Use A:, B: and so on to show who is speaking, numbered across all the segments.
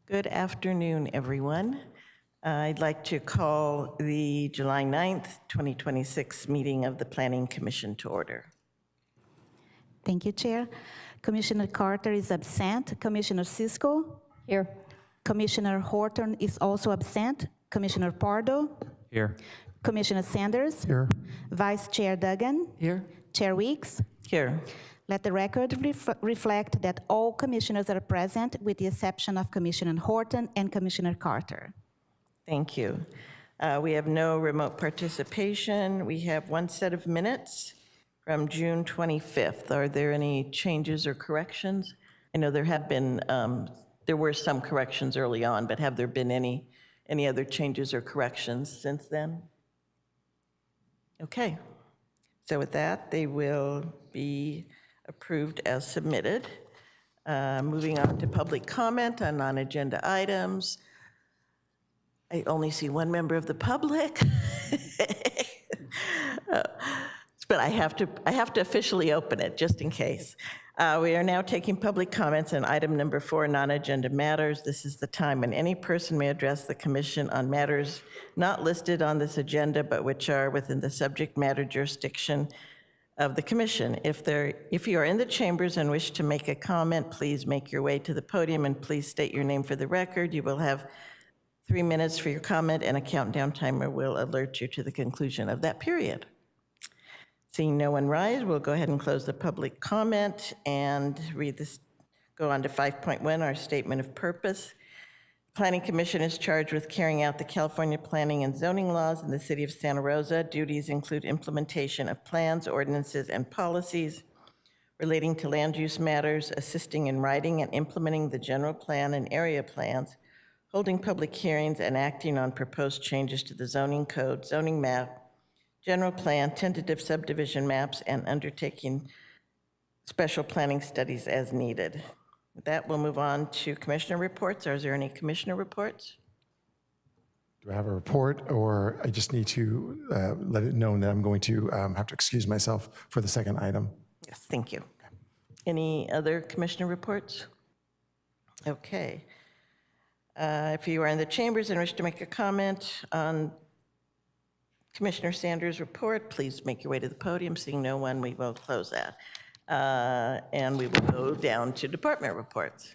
A: Good afternoon, everyone. I'd like to call the July 9th, 2026 meeting of the Planning Commission to order.
B: Thank you, Chair. Commissioner Carter is absent. Commissioner Cisco?
C: Here.
B: Commissioner Horton is also absent. Commissioner Pardo?
D: Here.
B: Commissioner Sanders?
D: Here.
B: Vice Chair Duggan?
D: Here.
B: Chair Weeks?
A: Here.
B: Let the record reflect that all commissioners are present with the exception of Commissioner Horton and Commissioner Carter.
A: Thank you. We have no remote participation. We have one set of minutes from June 25th. Are there any changes or corrections? I know there have been, there were some corrections early on, but have there been any other changes or corrections since then? Okay. So with that, they will be approved as submitted. Moving on to public comment on non-agenda items. I only see one member of the public. But I have to officially open it just in case. We are now taking public comments on item number 4, non-agenda matters. This is the time when any person may address the commission on matters not listed on this agenda, but which are within the subject matter jurisdiction of the commission. If you are in the chambers and wish to make a comment, please make your way to the podium and please state your name for the record. You will have 3 minutes for your comment and a countdown timer will alert you to the conclusion of that period. Seeing no one rise, we'll go ahead and close the public comment and read this, go on to 5.1, our statement of purpose. Planning Commission is charged with carrying out the California planning and zoning laws in the city of Santa Rosa. Duties include implementation of plans, ordinances, and policies relating to land use matters, assisting in writing and implementing the general plan and area plans, holding public hearings, and acting on proposed changes to the zoning code, zoning map, general plan, tentative subdivision maps, and undertaking special planning studies as needed. With that, we'll move on to commissioner reports. Is there any commissioner reports?
D: Do I have a report, or I just need to let it known that I'm going to have to excuse myself for the second item?
A: Yes, thank you. Any other commissioner reports? Okay. If you are in the chambers and wish to make a comment on Commissioner Sanders' report, please make your way to the podium. Seeing no one, we will close that. And we will go down to department reports.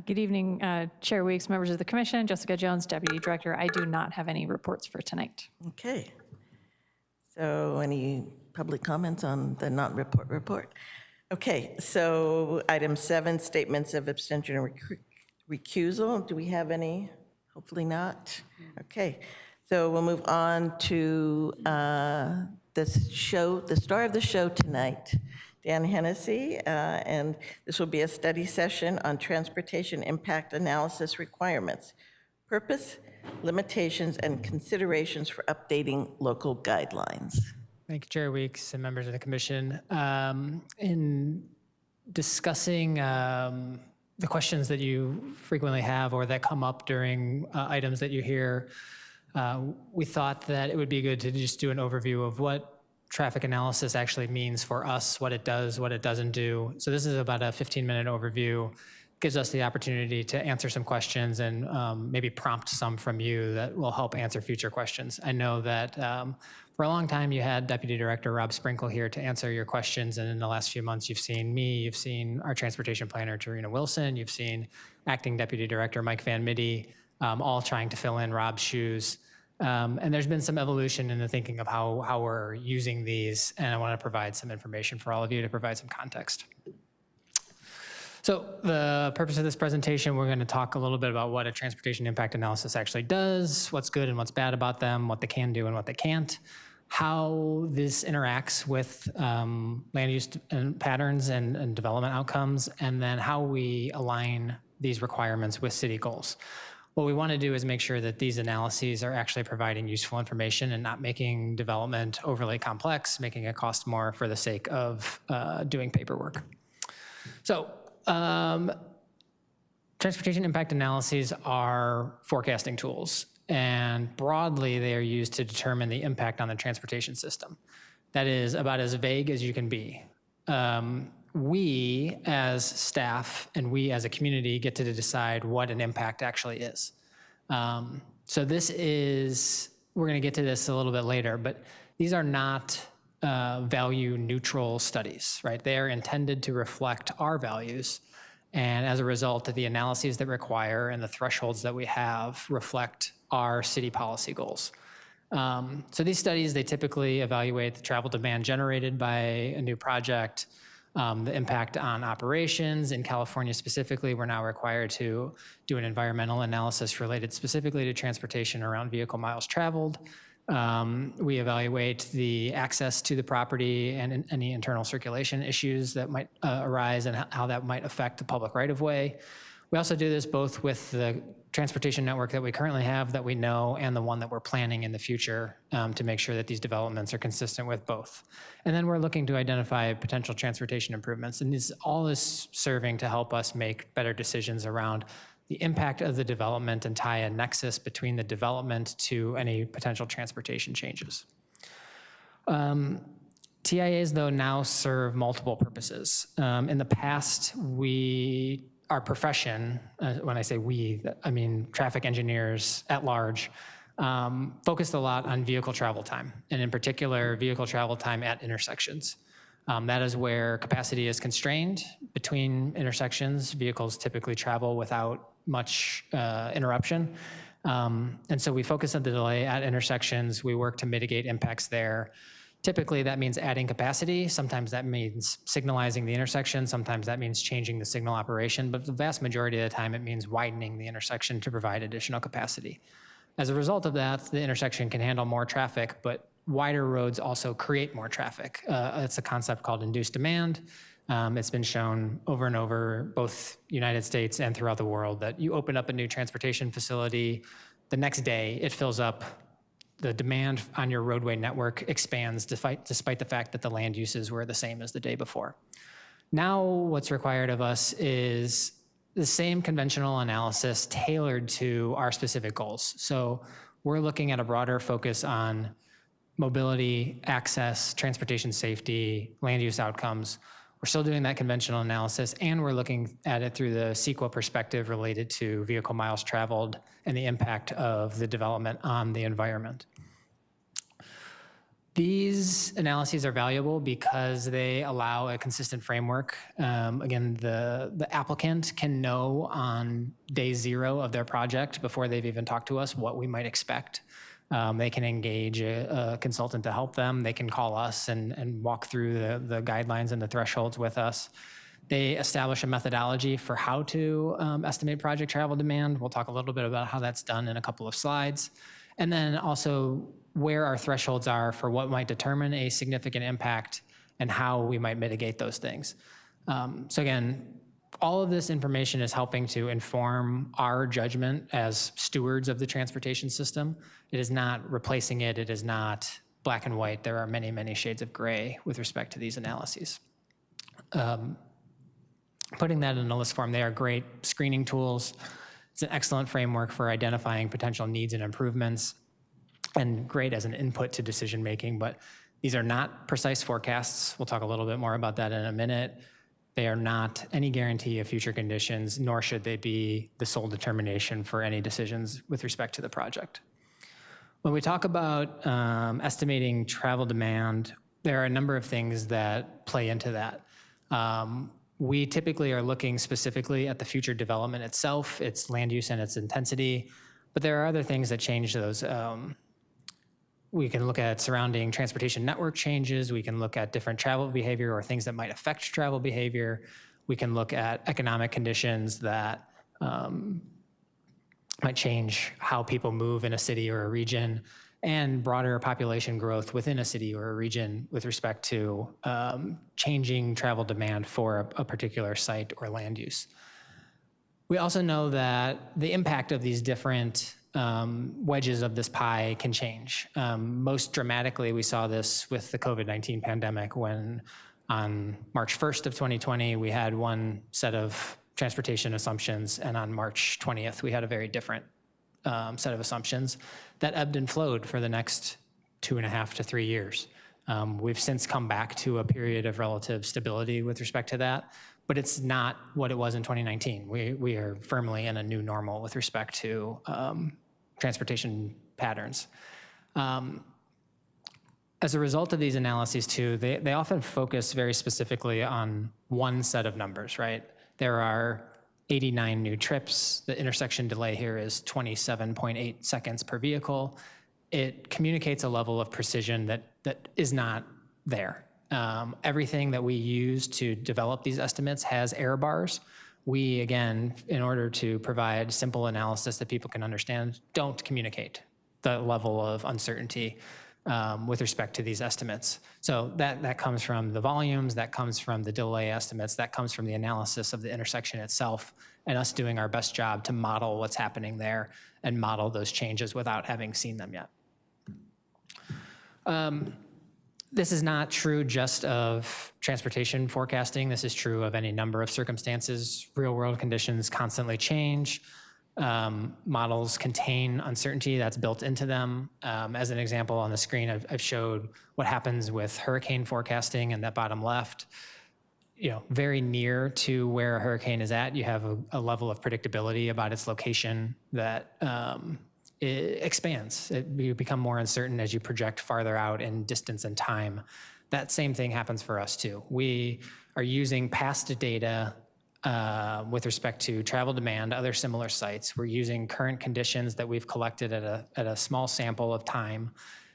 C: Good evening, Chair Weeks, members of the Commission, Jessica Jones, Deputy Director. I do not have any reports for tonight.
A: Okay. So any public comments on the non-report report? Okay, so item 7, statements of abstention and recusal. Do we have any? Hopefully not. Okay, so we'll move on to the star of the show tonight, Dan Hennessy, and this will be a study session on transportation impact analysis requirements, purpose, limitations, and considerations for updating local guidelines.
E: Thank you, Chair Weeks and members of the Commission. In discussing the questions that you frequently have or that come up during items that you hear, we thought that it would be good to just do an overview of what traffic analysis actually means for us, what it does, what it doesn't do. So this is about a 15-minute overview. Gives us the opportunity to answer some questions and maybe prompt some from you that will help answer future questions. I know that for a long time you had Deputy Director Rob Sprinkle here to answer your questions, and in the last few months you've seen me, you've seen our Transportation Planner Tarina Wilson, you've seen Acting Deputy Director Mike Van Middy, all trying to fill in Rob's shoes. And there's been some evolution in the thinking of how we're using these, and I want to provide some information for all of you to provide some context. So the purpose of this presentation, we're going to talk a little bit about what a transportation impact analysis actually does, what's good and what's bad about them, what they can do and what they can't, how this interacts with land use patterns and development outcomes, and then how we align these requirements with city goals. What we want to do is make sure that these analyses are actually providing useful information and not making development overly complex, making it cost more for the sake of doing paperwork. So transportation impact analyses are forecasting tools, and broadly they are used to determine the impact on the transportation system. That is about as vague as you can be. we as staff and we as a community get to decide what an impact actually is. So this is, we're going to get to this a little bit later, but these are not value neutral studies, right? They are intended to reflect our values. And as a result, the analyses that require and the thresholds that we have reflect our city policy goals. So these studies, they typically evaluate the travel demand generated by a new project, the impact on operations. In California specifically, we're now required to do an environmental analysis related specifically to transportation around vehicle miles traveled. We evaluate the access to the property and any internal circulation issues that might arise and how that might affect the public right-of-way. We also do this both with the transportation network that we currently have that we know and the one that we're planning in the future to make sure that these developments are consistent with both. And then we're looking to identify potential transportation improvements. And this all is serving to help us make better decisions around the impact of the development and tie a nexus between the development to any potential transportation changes. TIAs, though, now serve multiple purposes. In the past, our profession, when I say we, I mean traffic engineers at large, focused a lot on vehicle travel time, and in particular, vehicle travel time at intersections. That is where capacity is constrained between intersections. Vehicles typically travel without much interruption. And so we focus on the delay at intersections. We work to mitigate impacts there. Typically, that means adding capacity. Sometimes that means signalizing the intersection. Sometimes that means changing the signal operation. But the vast majority of the time, it means widening the intersection to provide additional capacity. As a result of that, the intersection can handle more traffic, but wider roads also create more traffic. It's a concept called induced demand. It's been shown over and over, both United States and throughout the world, that you open up a new transportation facility, the next day it fills up. The demand on your roadway network expands despite the fact that the land uses were the same as the day before. Now what's required of us is the same conventional analysis tailored to our specific goals. So we're looking at a broader focus on mobility, access, transportation safety, land use outcomes. We're still doing that conventional analysis, and we're looking at it through the CEQA perspective related to vehicle miles traveled and the impact of the development on the environment. These analyses are valuable because they allow a consistent framework. Again, the applicant can know on day zero of their project, before they've even talked to us, what we might expect. They can engage a consultant to help them. They can call us and walk through the guidelines and the thresholds with us. They establish a methodology for how to estimate project travel demand. We'll talk a little bit about how that's done in a couple of slides. And then also where our thresholds are for what might determine a significant impact and how we might mitigate those things. So again, all of this information is helping to inform our judgment as stewards of the transportation system. It is not replacing it. It is not black and white. There are many, many shades of gray with respect to these analyses. Putting that in a list form, they are great screening tools. It's an excellent framework for identifying potential needs and improvements, and great as an input to decision making, but these are not precise forecasts. We'll talk a little bit more about that in a minute. They are not any guarantee of future conditions, nor should they be the sole determination for any decisions with respect to the project. When we talk about estimating travel demand, there are a number of things that play into that. We typically are looking specifically at the future development itself, its land use and its intensity, but there are other things that change those. We can look at surrounding transportation network changes. We can look at different travel behavior or things that might affect travel behavior. We can look at economic conditions that might change how people move in a city or a region, and broader population growth within a city or a region with respect to changing travel demand for a particular site or land use. We also know that the impact of these different wedges of this pie can change. Most dramatically, we saw this with the COVID-19 pandemic, when on March 1st of 2020, we had one set of transportation assumptions, and on March 20th, we had a very different set of assumptions that ebbed and flowed for the next 2.5 to 3 years. We've since come back to a period of relative stability with respect to that, but it's not what it was in 2019. We are firmly in a new normal with respect to transportation patterns. As a result of these analyses too, they often focus very specifically on one set of numbers, right? There are 89 new trips. The intersection delay here is 27.8 seconds per vehicle. It communicates a level of precision that is not there. Everything that we use to develop these estimates has error bars. We, again, in order to provide simple analysis that people can understand, don't communicate the level of uncertainty with respect to these estimates. So that comes from the volumes, that comes from the delay estimates, that comes from the analysis of the intersection itself, and us doing our best job to model what's happening there and model those changes without having seen them yet. This is not true just of transportation forecasting. This is true of any number of circumstances. Real world conditions constantly change. Models contain uncertainty that's built into them. As an example on the screen, I've showed what happens with hurricane forecasting in that bottom left. Very near to where a hurricane is at, you have a level of predictability about its location that it expands. You become more uncertain as you project farther out in distance and time. That same thing happens for us too. We are using past data with respect to travel demand, other similar sites. We're using current conditions that we've collected at a small sample of time,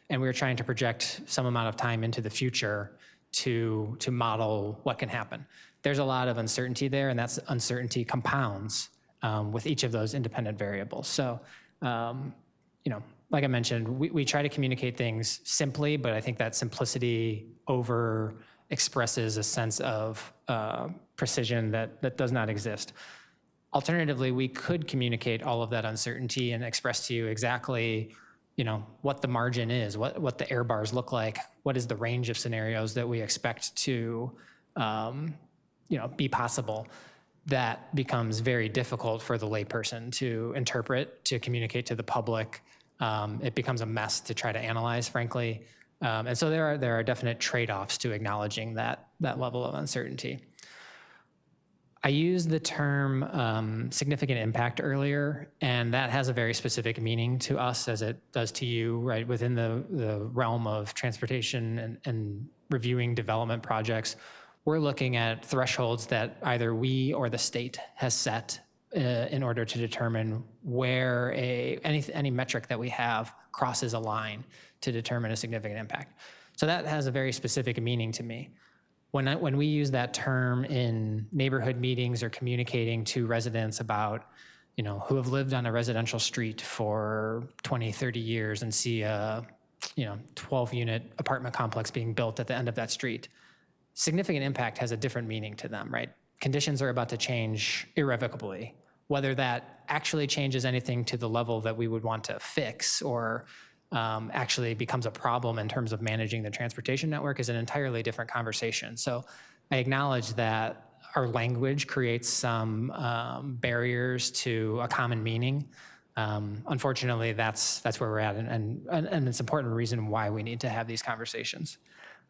E: and we're trying to project some amount of time into the future to model what can happen. There's a lot of uncertainty there, and that uncertainty compounds with each of those independent variables. So, like I mentioned, we try to communicate things simply, but I think that simplicity over expresses a sense of precision that does not exist. Alternatively, we could communicate all of that uncertainty and express to you exactly, what the margin is, what the error bars look like, what is the range of scenarios that we expect to, be possible. That becomes very difficult for the layperson to interpret, to communicate to the public. It becomes a mess to try to analyze, frankly. And so there are definite trade-offs to acknowledging that level of uncertainty. I used the term significant impact earlier, and that has a very specific meaning to us as it does to you, right? Within the realm of transportation and reviewing development projects, we're looking at thresholds that either we or the state has set in order to determine where any metric that we have crosses a line to determine a significant impact. So that has a very specific meaning to me. When we use that term in neighborhood meetings or communicating to residents about, who have lived on a residential street for 20, 30 years and see a, 12-unit apartment complex being built at the end of that street, significant impact has a different meaning to them, right? Conditions are about to change irrevocably. Whether that actually changes anything to the level that we would want to fix or actually becomes a problem in terms of managing the transportation network is an entirely different conversation. So I acknowledge that our language creates some barriers to a common meaning. Unfortunately, that's where we're at, and it's an important reason why we need to have these conversations.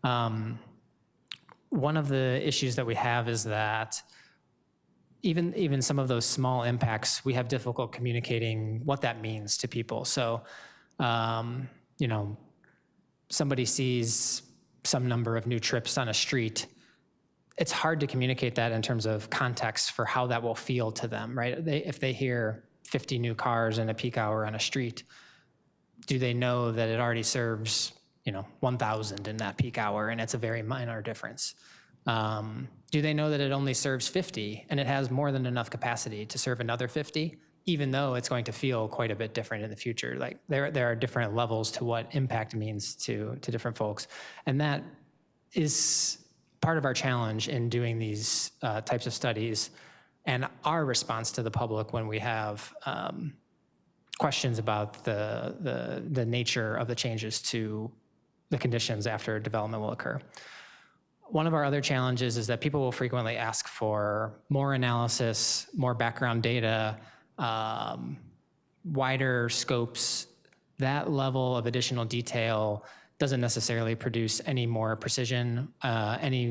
E: One of the issues that we have is that even some of those small impacts, we have difficult communicating what that means to people. So, somebody sees some number of new trips on a street. It's hard to communicate that in terms of context for how that will feel to them, right? If they hear 50 new cars in a peak hour on a street, do they know that it already serves 1,000 in that peak hour, and it's a very minor difference? Do they know that it only serves 50 and it has more than enough capacity to serve another 50, even though it's going to feel quite a bit different in the future? Like there are different levels to what impact means to different folks. And that is part of our challenge in doing these types of studies and our response to the public when we have questions about the nature of the changes to the conditions after development will occur. One of our other challenges is that people will frequently ask for more analysis, more background data, wider scopes. That level of additional detail doesn't necessarily produce any more precision,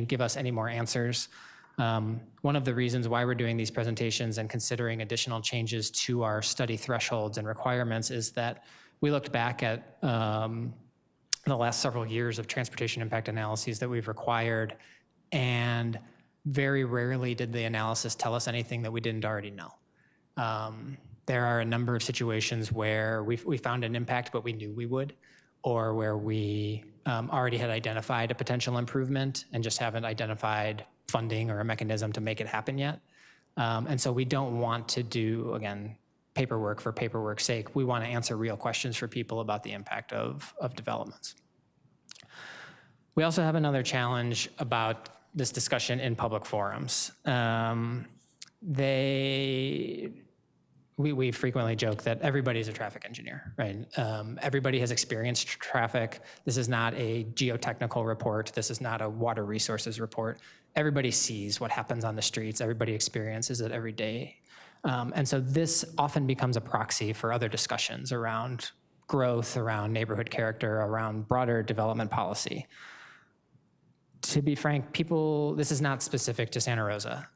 E: give us any more answers. One of the reasons why we're doing these presentations and considering additional changes to our study thresholds and requirements is that we looked back at the last several years of transportation impact analyses that we've required, and very rarely did the analysis tell us anything that we didn't already know. There are a number of situations where we found an impact, but we knew we would, or where we already had identified a potential improvement and just haven't identified funding or a mechanism to make it happen yet. And so we don't want to do, again, paperwork for paperwork's sake. We want to answer real questions for people about the impact of developments. We also have another challenge about this discussion in public forums. We frequently joke that everybody's a traffic engineer, right? Everybody has experienced traffic. This is not a geotechnical report. This is not a water resources report. Everybody sees what happens on the streets. Everybody experiences it every day. And so this often becomes a proxy for other discussions around growth, around neighborhood character, around broader development policy. To be frank, this is not specific to Santa Rosa.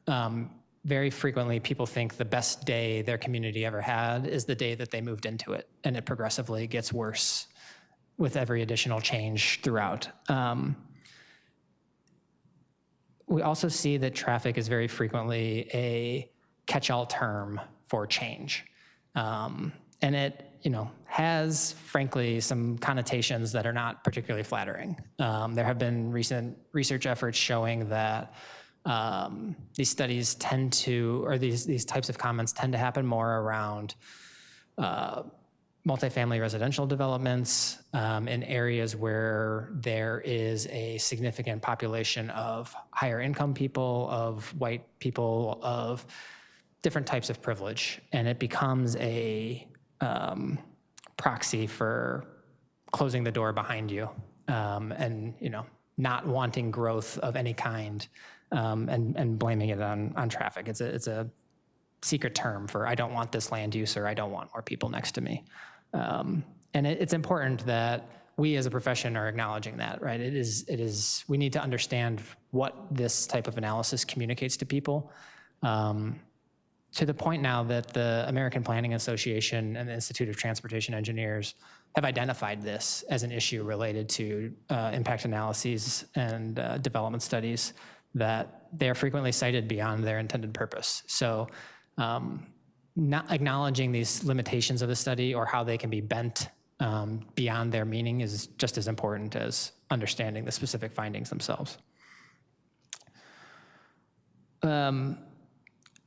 E: Very frequently, people think the best day their community ever had is the day that they moved into it, and it progressively gets worse with every additional change throughout. We also see that traffic is very frequently a catch-all term for change. And it has, frankly, some connotations that are not particularly flattering. There have been recent research efforts showing that these studies tend to, or these types of comments tend to happen more around multifamily residential developments in areas where there is a significant population of higher income people, of white people, of different types of privilege. And it becomes a proxy for closing the door behind you and not wanting growth of any kind and blaming it on traffic. It's a secret term for I don't want this land use or I don't want more people next to me. And it's important that we as a profession are acknowledging that, right? We need to understand what this type of analysis communicates to people. To the point now that the American Planning Association and the Institute of Transportation Engineers have identified this as an issue related to impact analyses and development studies, that they're frequently cited beyond their intended purpose. So not acknowledging these limitations of the study or how they can be bent beyond their meaning is just as important as understanding the specific findings themselves.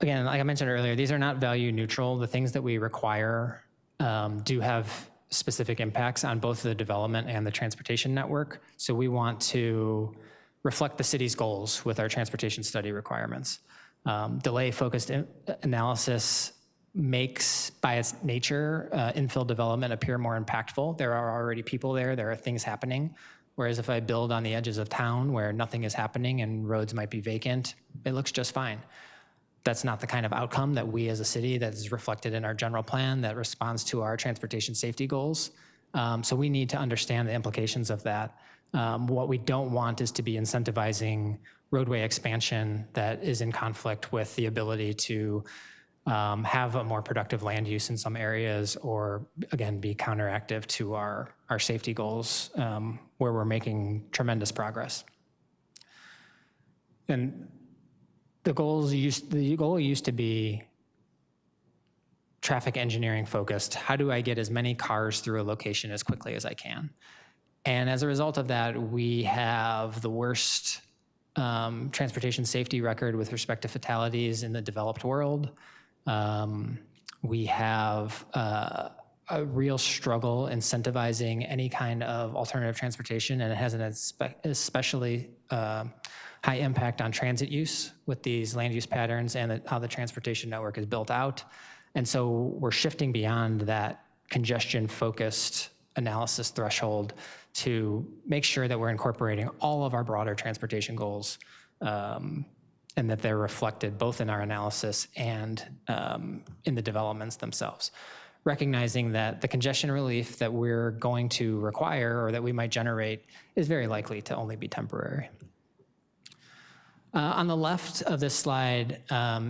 E: Again, like I mentioned earlier, these are not value neutral. The things that we require do have specific impacts on both the development and the transportation network. So we want to reflect the city's goals with our transportation study requirements. Delay-focused analysis makes, by its nature, infill development appear more impactful. There are already people there are things happening. Whereas if I build on the edges of town where nothing is happening and roads might be vacant, it looks just fine. That's not the kind of outcome that we as a city, that is reflected in our general plan that responds to our transportation safety goals. So we need to understand the implications of that. What we don't want is to be incentivizing roadway expansion that is in conflict with the ability to have a more productive land use in some areas, or again, be counteractive to our safety goals where we're making tremendous progress. And the goal used to be traffic engineering focused. How do I get as many cars through a location as quickly as I can? And as a result of that, we have the worst transportation safety record with respect to fatalities in the developed world. We have a real struggle incentivizing any kind of alternative transportation, and it has an especially high impact on transit use with these land use patterns and how the transportation network is built out. And so we're shifting beyond that congestion-focused analysis threshold to make sure that we're incorporating all of our broader transportation goals and that they're reflected both in our analysis and in the developments themselves. recognizing that the congestion relief that we're going to require or that we might generate is very likely to only be temporary. On the left of this slide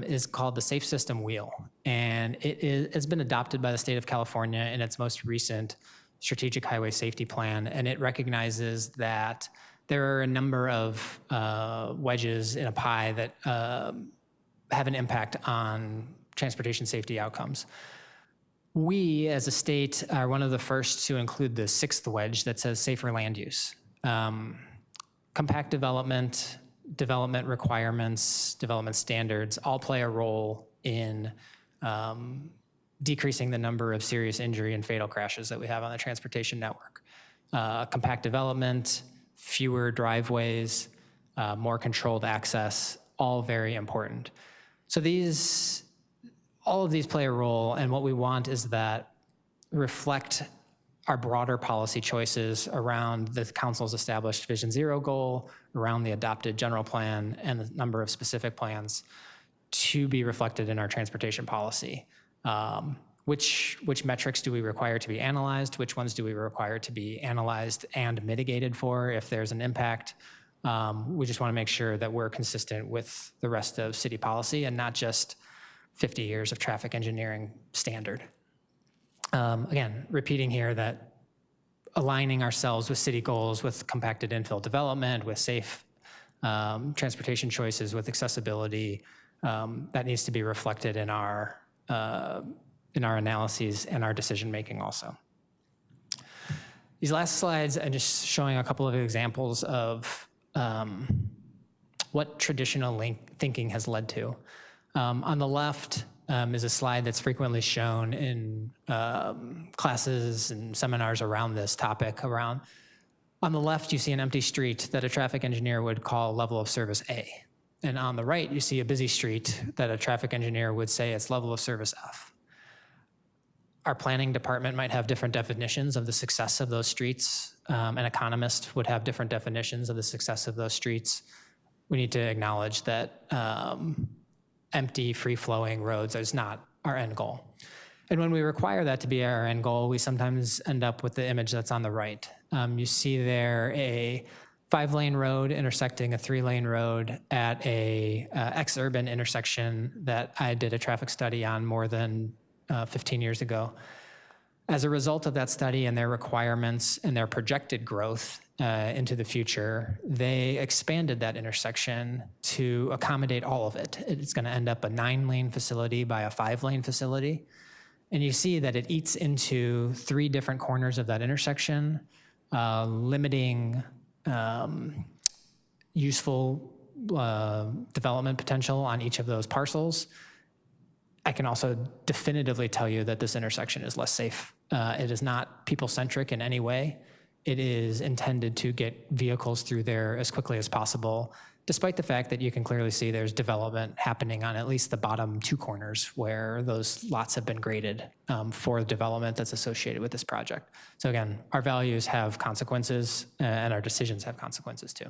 E: is called the Safe System Wheel, and it's been adopted by the state of California in its most recent Strategic Highway Safety Plan, and it recognizes that there are a number of wedges in a pie that have an impact on transportation safety outcomes. We, as a state, are one of the first to include the sixth wedge that says safer land use. Compact development, development requirements, development standards all play a role in decreasing the number of serious injury and fatal crashes that we have on the transportation network. Compact development, fewer driveways, more controlled access, all very important. So all of these play a role, and what we want is that reflect our broader policy choices around the council's established Vision Zero goal, around the adopted general plan, and the number of specific plans to be reflected in our transportation policy. Which metrics do we require to be analyzed? Which ones do we require to be analyzed and mitigated for if there's an impact? We just want to make sure that we're consistent with the rest of city policy and not just 50 years of traffic engineering standard. Again, repeating here that aligning ourselves with city goals, with compacted infill development, with safe transportation choices, with accessibility, that needs to be reflected in our analyses and our decision-making also. These last slides are just showing a couple of examples of what traditional thinking has led to. On the left is a slide that's frequently shown in classes and seminars around this topic. On the left, you see an empty street that a traffic engineer would call level of service A. And on the right, you see a busy street that a traffic engineer would say it's level of service F. Our planning department might have different definitions of the success of those streets. An economist would have different definitions of the success of those streets. We need to acknowledge that empty, free-flowing roads is not our end goal. And when we require that to be our end goal, we sometimes end up with the image that's on the right. You see there a 5-lane road intersecting a 3-lane road at a ex-urban intersection that I did a traffic study on more than 15 years ago. As a result of that study and their requirements and their projected growth into the future, they expanded that intersection to accommodate all of it. It's going to end up a 9-lane facility by a 5-lane facility. And you see that it eats into 3 different corners of that intersection, limiting useful development potential on each of those parcels. I can also definitively tell you that this intersection is less safe. It is not people-centric in any way. It is intended to get vehicles through there as quickly as possible, despite the fact that you can clearly see there's development happening on at least the bottom 2 corners where those lots have been graded for the development that's associated with this project. So again, our values have consequences and our decisions have consequences too.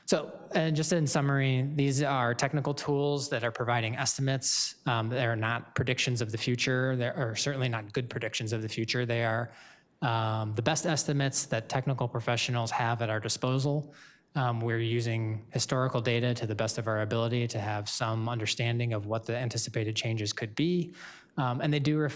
E: So just in summary, these are technical tools that are providing estimates. They're not predictions of the future. They are certainly not good predictions of the future. They are the best estimates that technical professionals have at our disposal. We're using historical data to the best of our ability to have some understanding of what the anticipated changes could be. And they do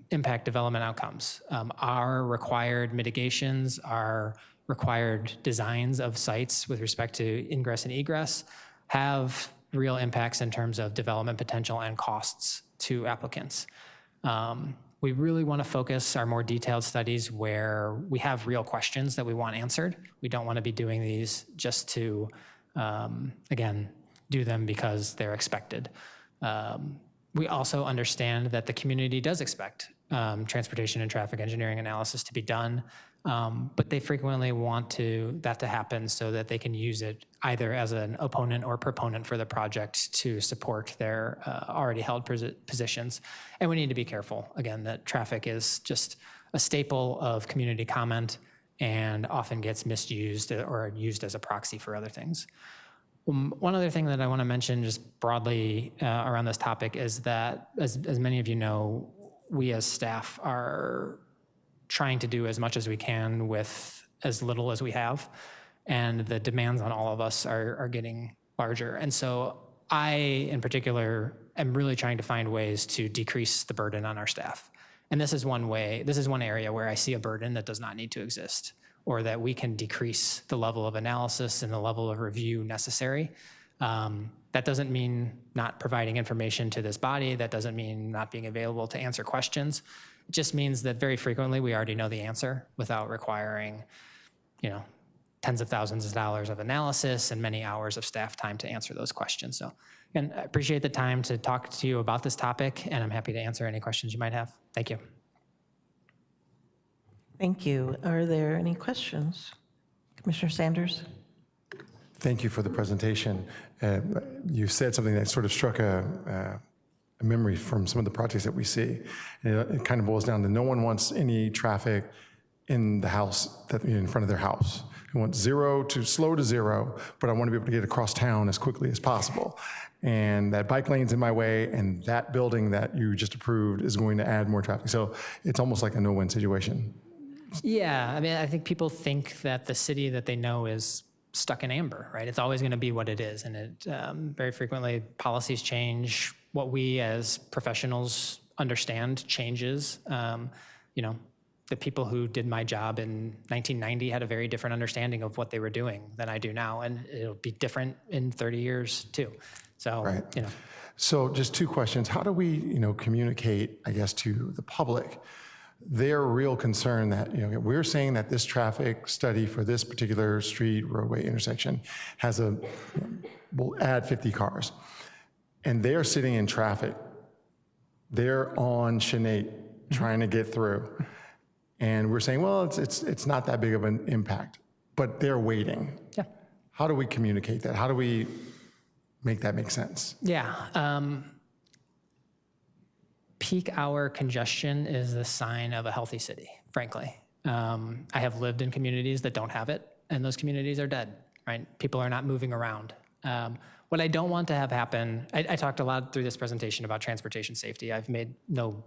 E: impact development outcomes. Our required mitigations, our required designs of sites with respect to ingress and egress have real impacts in terms of development potential and costs to applicants. We really want to focus our more detailed studies where we have real questions that we want answered. We don't want to be doing these just to, again, do them because they're expected. We also understand that the community does expect transportation and traffic engineering analysis to be done, but they frequently want that to happen so that they can use it either as an opponent or proponent for the project to support their already held positions. And we need to be careful, again, that traffic is just a staple of community comment and often gets misused or used as a proxy for other things. One other thing that I want to mention just broadly around this topic is that, as many of you know, we as staff are trying to do as much as we can with as little as we have, and the demands on all of us are getting larger. And so I, in particular, am really trying to find ways to decrease the burden on our staff. And this is one way, this is one area where I see a burden that does not need to exist, or that we can decrease the level of analysis and the level of review necessary. That doesn't mean not providing information to this body. That doesn't mean not being available to answer questions. It just means that very frequently we already know the answer without requiring, tens of thousands of dollars of analysis and many hours of staff time to answer those questions. So, again, I appreciate the time to talk to you about this topic, and I'm happy to answer any questions you might have. Thank you.
A: Thank you. Are there any questions? Commissioner Sanders?
D: Thank you for the presentation. You said something that sort of struck a memory from some of the projects that we see. And it kind of boils down to no one wants any traffic in the house, in front of their house. I want slow to zero, but I want to be able to get across town as quickly as possible. And that bike lane's in my way, and that building that you just approved is going to add more traffic. So it's almost like a no-win situation.
E: Yeah, I mean, I think people think that the city that they know is stuck in amber, right? It's always going to be what it is. And it very frequently policies change. What we as professionals understand changes. The people who did my job in 1990 had a very different understanding of what they were doing than I do now. And it'll be different in 30 years too. So,
D: Right. So just two questions. How do we, communicate, I guess, to the public their real concern that, we're saying that this traffic study for this particular street, roadway, intersection will add 50 cars. And they're sitting in traffic. They're on Sinead trying to get through. And we're saying, well, it's not that big of an impact, but they're waiting.
E: Yeah.
D: How do we communicate that? How do we make that make sense?
E: Yeah. Peak hour congestion is the sign of a healthy city, frankly. I have lived in communities that don't have it, and those communities are dead, right? People are not moving around. What I don't want to have happen, I talked a lot through this presentation about transportation safety. I've made no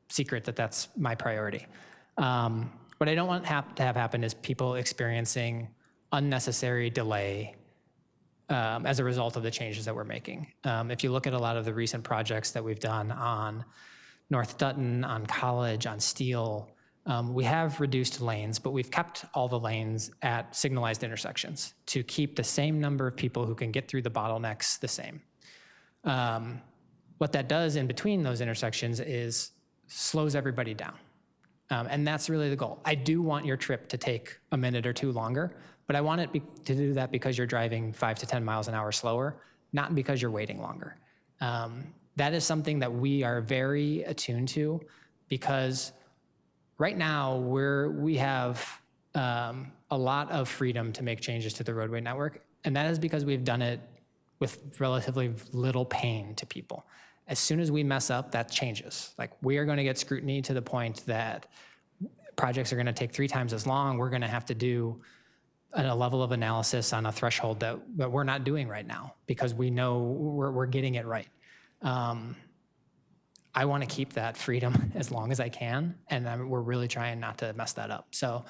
E: secret that that's my priority. What I don't want to have happen is people experiencing unnecessary delay as a result of the changes that we're making. If you look at a lot of the recent projects that we've done on North Dutton, on College, on Steele, we have reduced lanes, but we've kept all the lanes at signalized intersections to keep the same number of people who can get through the bottlenecks the same. What that does in between those intersections is slows everybody down. And that's really the goal. I do want your trip to take a minute or two longer, but I want it to do that because you're driving 5 to 10 miles an hour slower, not because you're waiting longer. That is something that we are very attuned to, because right now we have a lot of freedom to make changes to the roadway network, and that is because we've done it with relatively little pain to people. As soon as we mess up, that changes. Like, we are going to get scrutiny to the point that projects are going to take 3 times as long. We're going to have to do a level of analysis on a threshold that we're not doing right now, because we know we're getting it right. I want to keep that freedom as long as I can, and we're really trying not to mess that up. So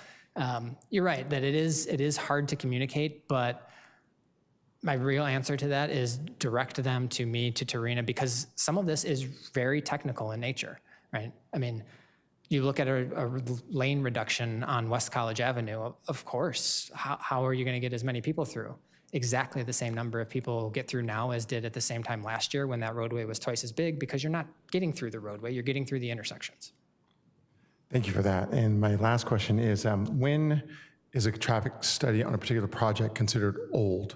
E: you're right that it is hard to communicate, but my real answer to that is direct them to me, to Tarina, because some of this is very technical in nature, right? I mean, you look at a lane reduction on West College Avenue, of course, how are you going to get as many people through? Exactly the same number of people get through now as did at the same time last year when that roadway was twice as big, because you're not getting through the roadway, you're getting through the intersections.
D: Thank you for that. And my last question is, when is a traffic study on a particular project considered old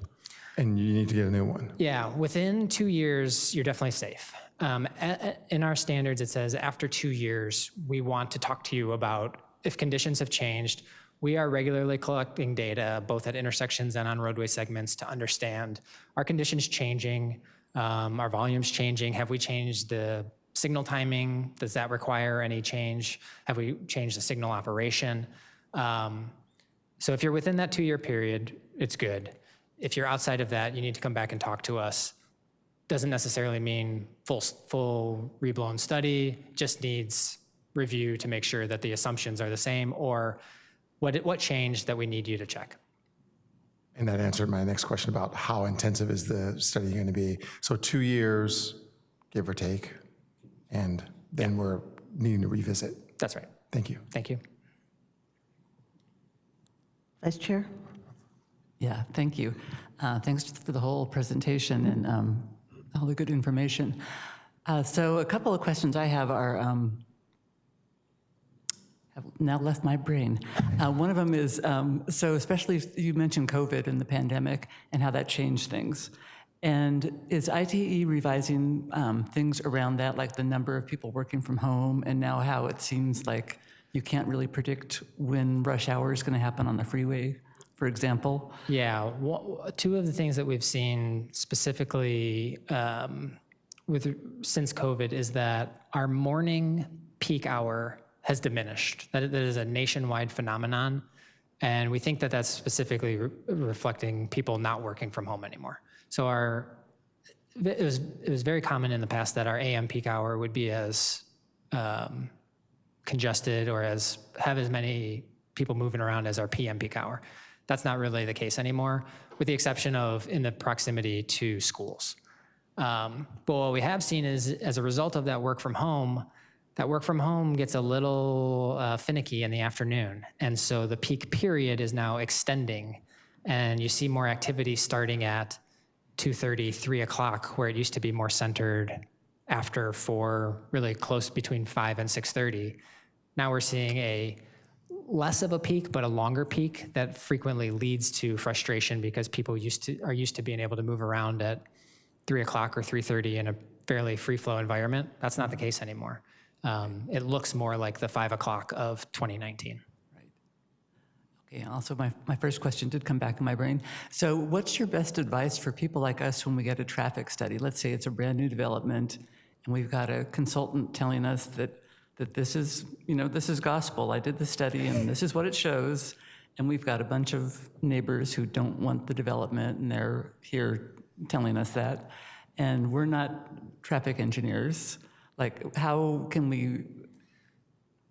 D: and you need to get a new one?
E: Yeah, within 2 years, you're definitely safe. In our standards, it says after 2 years, we want to talk to you about if conditions have changed. We are regularly collecting data, both at intersections and on roadway segments, to understand, are conditions changing? Are volumes changing? Have we changed the signal timing? Does that require any change? Have we changed the signal operation? So if you're within that 2-year period, it's good. If you're outside of that, you need to come back and talk to us. Doesn't necessarily mean full reblown study, just needs review to make sure that the assumptions are the same, or what changed that we need you to check.
D: And that answered my next question about how intensive is the study going to be. So 2 years, give or take, and then we're needing to revisit.
E: That's right.
D: Thank you.
E: Thank you.
A: Vice Chair?
F: Yeah, thank you. Thanks for the whole presentation and all the good information. So a couple of questions I have are, have now left my brain. One of them is, so especially you mentioned COVID and the pandemic and how that changed things. And is ITE revising things around that, like the number of people working from home, and now how it seems like you can't really predict when rush hour is going to happen on the freeway, for example?
E: Yeah, two of the things that we've seen specifically since COVID is that our morning peak hour has diminished. That is a nationwide phenomenon, and we think that that's specifically reflecting people not working from home anymore. So it was very common in the past that our AM peak hour would be as congested or have as many people moving around as our PM peak hour. That's not really the case anymore, with the exception of in the proximity to schools. But what we have seen is, as a result of that work from home gets a little finicky in the afternoon. And so the peak period is now extending, and you see more activity starting at 2:30, 3 o'clock, where it used to be more centered after 4, really close between 5 and 6:30. Now we're seeing a less of a peak, but a longer peak that frequently leads to frustration because people are used to being able to move around at 3 o'clock or 3:30 in a fairly free-flow environment. That's not the case anymore. It looks more like the 5 o'clock of 2019.
F: Okay, also my first question did come back in my brain. So what's your best advice for people like us when we get a traffic study? Let's say it's a brand new development and we've got a consultant telling us that this is, this is gospel. I did the study and this is what it shows. And we've got a bunch of neighbors who don't want the development and they're here telling us that. And we're not traffic engineers. Like, how can we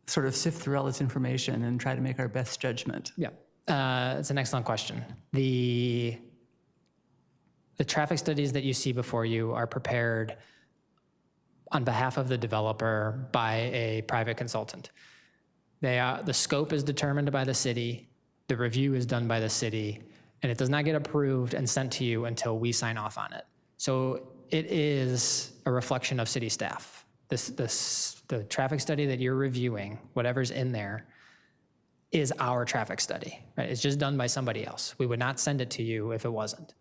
F: sort of sift through all this information and try to make our best judgment?
E: Yeah, it's an excellent question. The traffic studies that you see before you are prepared on behalf of the developer by a private consultant. The scope is determined by the city, the review is done by the city, and it does not get approved and sent to you until we sign off on it. So it is a reflection of city staff. The traffic study that you're reviewing, whatever's in there, is our traffic study, right? It's just done by somebody else. We would not send it to you if it wasn't.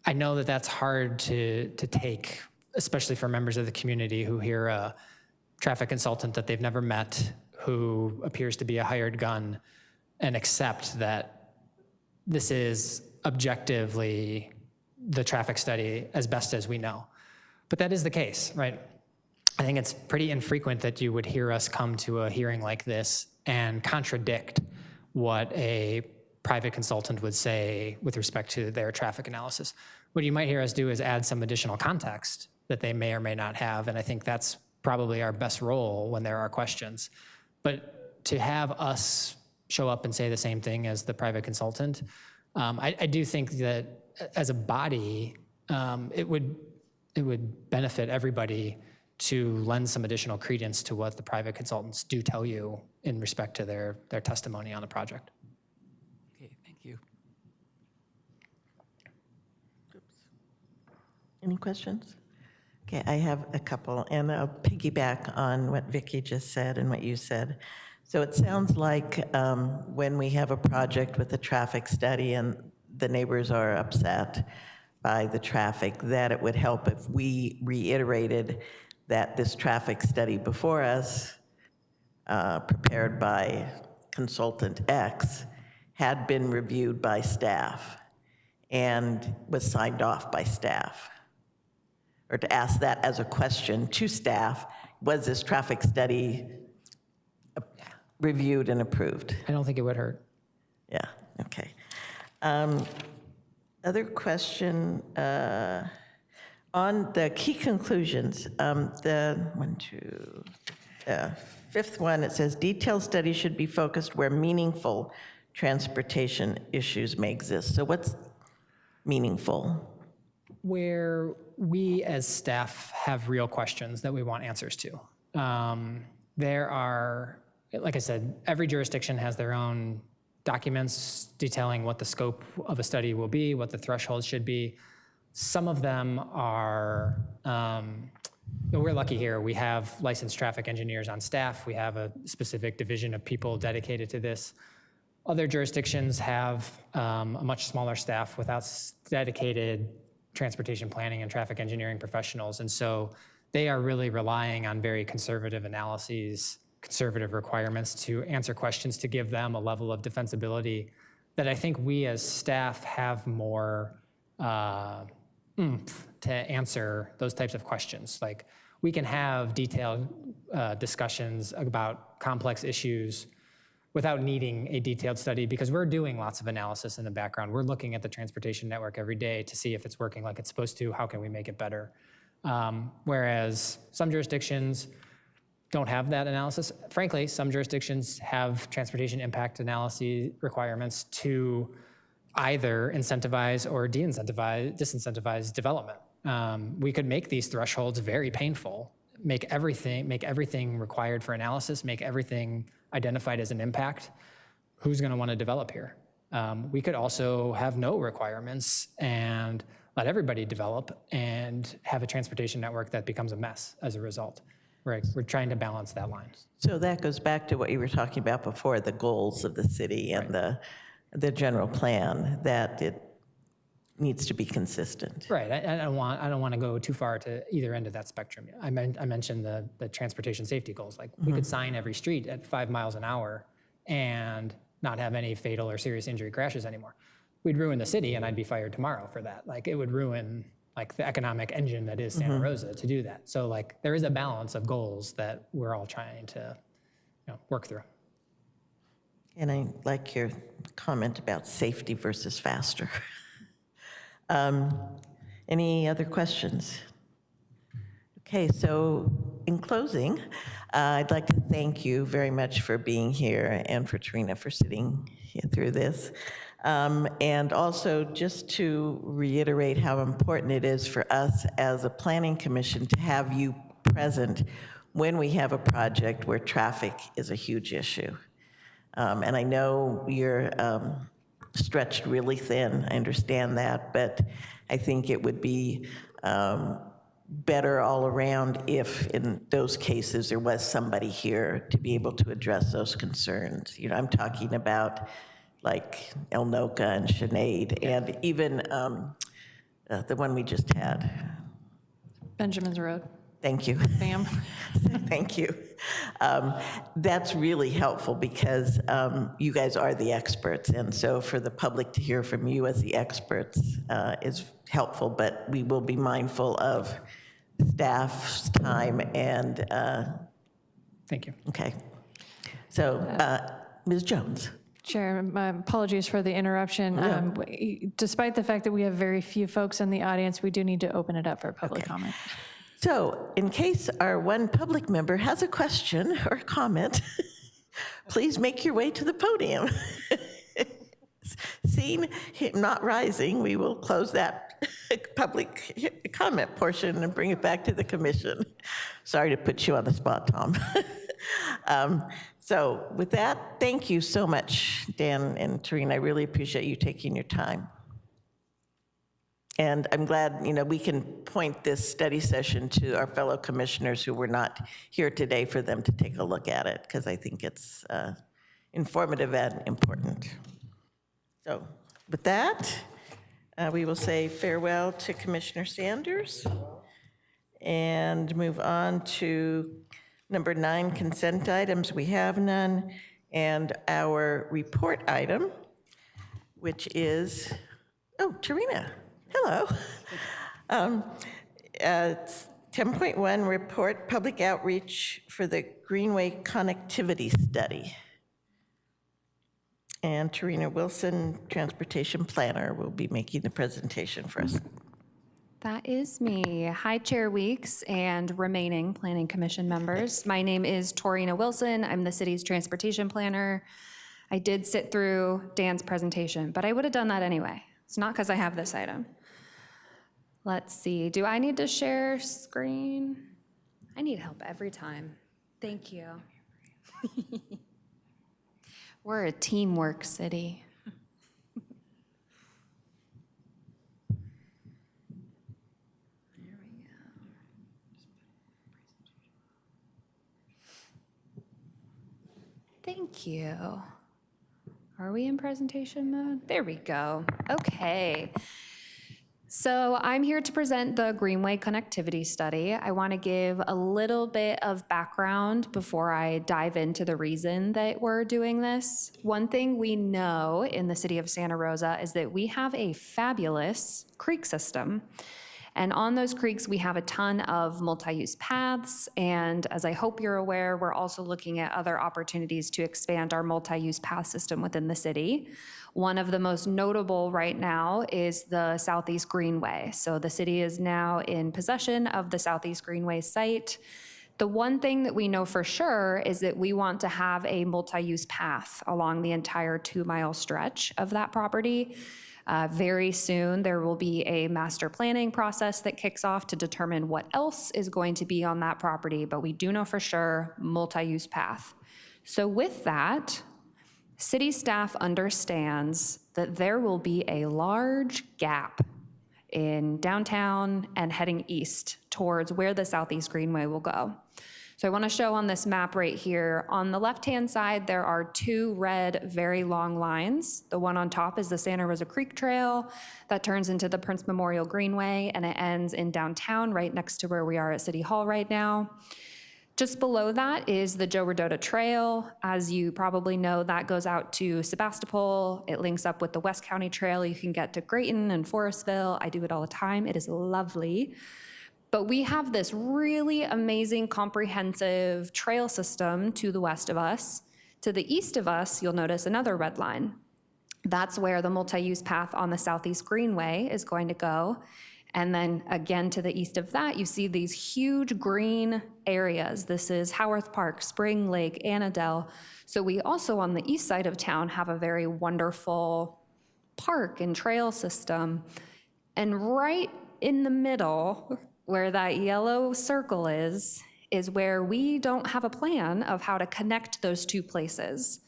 E: I know that that's hard to take, especially for members of the community who hear a traffic consultant that they've never met, who appears to be a hired gun, and accept that this is objectively the traffic study as best as we know. But that is the case, right? I think it's pretty infrequent that you would hear us come to a hearing like this and contradict what a private consultant would say with respect to their traffic analysis. What you might hear us do is add some additional context that they may or may not have, and I think that's probably our best role when there are questions. But to have us show up and say the same thing as the private consultant, I do think that as a body, it would benefit everybody to lend some additional credence to what the private consultants do tell you in respect to their testimony on the project.
F: Okay, thank you.
A: Any questions? Okay, I have a couple, and I'll piggyback on what Vicki just said and what you said. So it sounds like when we have a project with a traffic study and the neighbors are upset by the traffic, that it would help if we reiterated that this traffic study before us, prepared by consultant X, had been reviewed by staff and was signed off by staff. Or to ask that as a question to staff, was this traffic study reviewed and approved?
E: I don't think it would hurt.
A: Yeah, okay. Other question, On the key conclusions, the fifth one, it says detailed studies should be focused where meaningful transportation issues may exist. So what's meaningful?
E: Where we as staff have real questions that we want answers to. There are, like I said, every jurisdiction has their own documents detailing what the scope of a study will be, what the thresholds should be. Some of them are, we're lucky here. We have licensed traffic engineers on staff. We have a specific division of people dedicated to this. Other jurisdictions have a much smaller staff without dedicated transportation planning and traffic engineering professionals. And so they are really relying on very conservative analyses, conservative requirements to answer questions, to give them a level of defensibility that I think we as staff have more oomph to answer those types of questions. Like, we can have detailed discussions about complex issues without needing a detailed study, because we're doing lots of analysis in the background. We're looking at the transportation network every day to see if it's working like it's supposed to, how can we make it better? Whereas some jurisdictions don't have that analysis. Frankly, some jurisdictions have transportation impact analysis requirements to either incentivize or disincentivize development. We could make these thresholds very painful, make everything required for analysis, make everything identified as an impact. Who's going to want to develop here? We could also have no requirements and let everybody develop and have a transportation network that becomes a mess as a result. We're trying to balance that line.
A: So that goes back to what you were talking about before, the goals of the city and the general plan, that it needs to be consistent.
E: Right. I don't want to go too far to either end of that spectrum. I mentioned the transportation safety goals. Like, we could sign every street at 5 miles an hour and not have any fatal or serious injury crashes anymore. We'd ruin the city, and I'd be fired tomorrow for that. Like, it would ruin like the economic engine that is Santa Rosa to do that. So like, there is a balance of goals that we're all trying to work through.
A: And I like your comment about safety versus faster. Any other questions? Okay, so in closing, I'd like to thank you very much for being here, and for Tarina for sitting through this. And also just to reiterate how important it is for us as a planning commission to have you present when we have a project where traffic is a huge issue. And I know you're stretched really thin, I understand that, but I think it would be better all around if in those cases there was somebody here to be able to address those concerns. I'm talking about like El Noca and Sinead, and even the one we just had.
C: Benjamin's Road.
A: Thank you.
C: Bam.
A: Thank you. That's really helpful because you guys are the experts, and so for the public to hear from you as the experts is helpful, but we will be mindful of staff's time and.
E: Thank you.
A: Okay. So, Ms. Jones.
C: Chair, my apologies for the interruption. Despite the fact that we have very few folks in the audience, we do need to open it up for public comment.
A: So, in case our one public member has a question or comment, please make your way to the podium. Seeing him not rising, we will close that public comment portion and bring it back to the commission. Sorry to put you on the spot, Tom. So with that, thank you so much, Dan and Tarina. I really appreciate you taking your time. And I'm glad, we can point this study session to our fellow commissioners who were not here today for them to take a look at it, because I think it's informative and important. So with that, we will say farewell to Commissioner Sanders and move on to number 9, consent items. We have none. And our report item, which is, Tarina. Hello. It's 10.1, report public outreach for the Greenway Connectivity Study. And Tarina Wilson, Transportation Planner, will be making the presentation for us.
G: That is me. Hi, Chair Weeks and remaining Planning Commission members. My name is Torina Wilson. I'm the city's transportation planner. I did sit through Dan's presentation, but I would have done that anyway. It's not because I have this item. Let's see, do I need to share screen? I need help every time. Thank you. We're a teamwork city. Thank you. Are we in presentation mode? There we go. Okay. So I'm here to present the Greenway Connectivity Study. I want to give a little bit of background before I dive into the reason that we're doing this. One thing we know in the city of Santa Rosa is that we have a fabulous creek system. And on those creeks, we have a ton of multi-use paths. And as I hope you're aware, we're also looking at other opportunities to expand our multi-use path system within the city. One of the most notable right now is the Southeast Greenway. So the city is now in possession of the Southeast Greenway site. The one thing that we know for sure is that we want to have a multi-use path along the entire 2-mile stretch of that property. Very soon, there will be a master planning process that kicks off to determine what else is going to be on that property, but we do know for sure multi-use path. So with that, city staff understands that there will be a large gap in downtown and heading east towards where the Southeast Greenway will go. So I want to show on this map right here, on the left-hand side, there are 2 red, very long lines. The one on top is the Santa Rosa Creek Trail that turns into the Prince Memorial Greenway, and it ends in downtown right next to where we are at City Hall right now. Just below that is the Joe Rodota Trail. As you probably know, that goes out to Sebastopol. It links up with the West County Trail. You can get to Grayton and Forestville. I do it all the time. It is lovely. But we have this really amazing comprehensive trail system to the west of us. To the east of us, you'll notice another red line. That's where the multi-use path on the Southeast Greenway is going to go. And then again, to the east of that, you see these huge green areas. This is Howarth Park, Spring Lake, Annandale. So we also on the east side of town have a very wonderful park and trail system. And right in the middle, where that yellow circle is where we don't have a plan of how to connect those 2 places.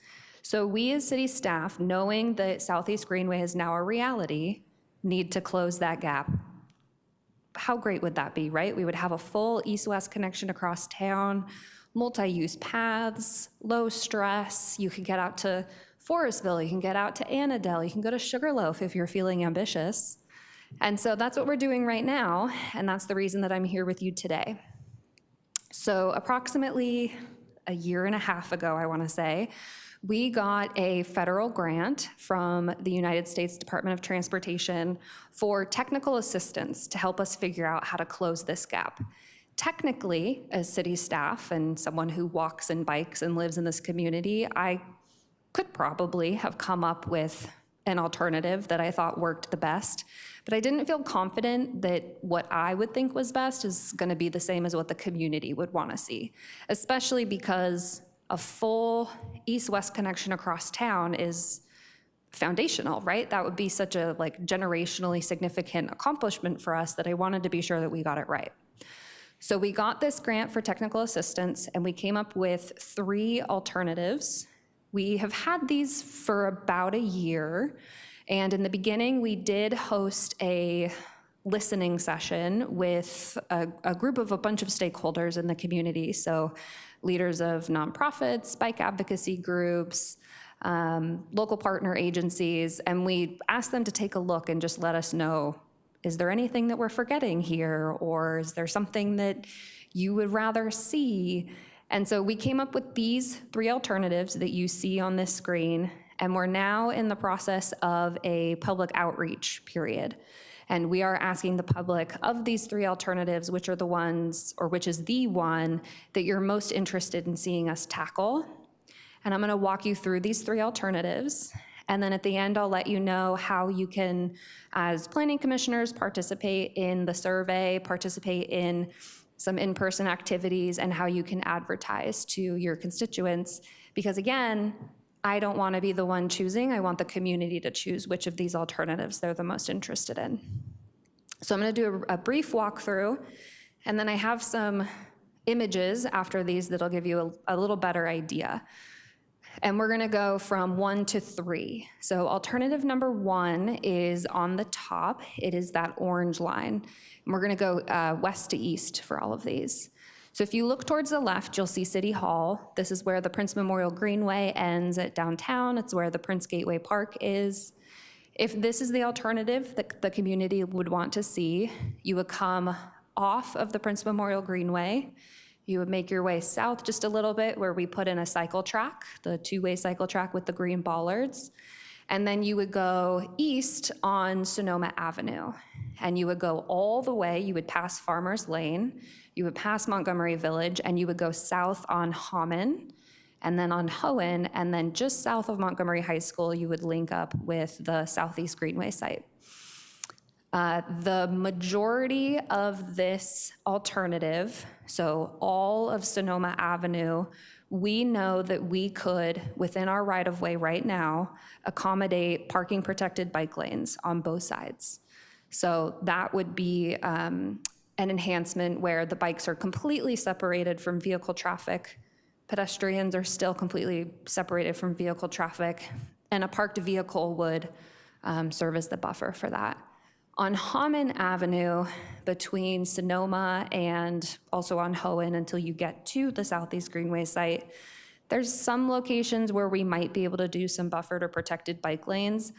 G: So we as city staff, knowing that Southeast Greenway is now a reality, need to close that gap. How great would that be, right? We would have a full east-west connection across town, multi-use paths, low stress. You can get out to Forestville, you can get out to Annandale, you can go to Sugarloaf if you're feeling ambitious. And so that's what we're doing right now, and that's the reason that I'm here with you today. So approximately a year and a half ago, I want to say, we got a federal grant from the United States Department of Transportation for technical assistance to help us figure out how to close this gap. Technically, as city staff and someone who walks and bikes and lives in this community, I could probably have come up with an alternative that I thought worked the best, but I didn't feel confident that what I would think was best is going to be the same as what the community would want to see, especially because a full east-west connection across town is foundational, right? That would be such a generationally significant accomplishment for us that I wanted to be sure that we got it right. So we got this grant for technical assistance, and we came up with 3 alternatives. We have had these for about a year, and in the beginning, we did host a listening session with a group of a bunch of stakeholders in the community, so leaders of nonprofits, bike advocacy groups, local partner agencies, and we asked them to take a look and just let us know, is there anything that we're forgetting here, or is there something that you would rather see? And so we came up with these 3 alternatives that you see on this screen, and we're now in the process of a public outreach period. And we are asking the public of these 3 alternatives, which are the ones, or which is the one that you're most interested in seeing us tackle. And I'm gonna walk you through these 3 alternatives. And then at the end, I'll let you know how you can, as planning commissioners, participate in the survey, participate in some in-person activities, and how you can advertise to your constituents. Because again, I don't want to be the one choosing. I want the community to choose which of these alternatives they're the most interested in. So I'm going to do a brief walkthrough, and then I have some images after these that'll give you a little better idea. And we're gonna go from 1 to 3. So alternative number 1 is on the top. It is that orange line. And we're gonna go west to east for all of these. So if you look towards the left, you'll see City Hall. This is where the Prince Memorial Greenway ends at downtown. It's where the Prince Gateway Park is. If this is the alternative that the community would want to see, you would come off of the Prince Memorial Greenway. You would make your way south just a little bit where we put in a cycle track, the two-way cycle track with the green bollards. And then you would go east on Sonoma Avenue. And you would go all the way, you would pass Farmers Lane, you would pass Montgomery Village, and you would go south on Hammond, and then on Hohen, and then just south of Montgomery High School, you would link up with the Southeast Greenway site. The majority of this alternative, so all of Sonoma Avenue, we know that we could, within our right-of-way right now, accommodate parking protected bike lanes on both sides. So that would be an enhancement where the bikes are completely separated from vehicle traffic, pedestrians are still completely separated from vehicle traffic, and a parked vehicle would serve as the buffer for that. On Hammond Avenue, between Sonoma and also on Hohen until you get to the Southeast Greenway site, there's some locations where we might be able to do some buffered or protected bike lanes,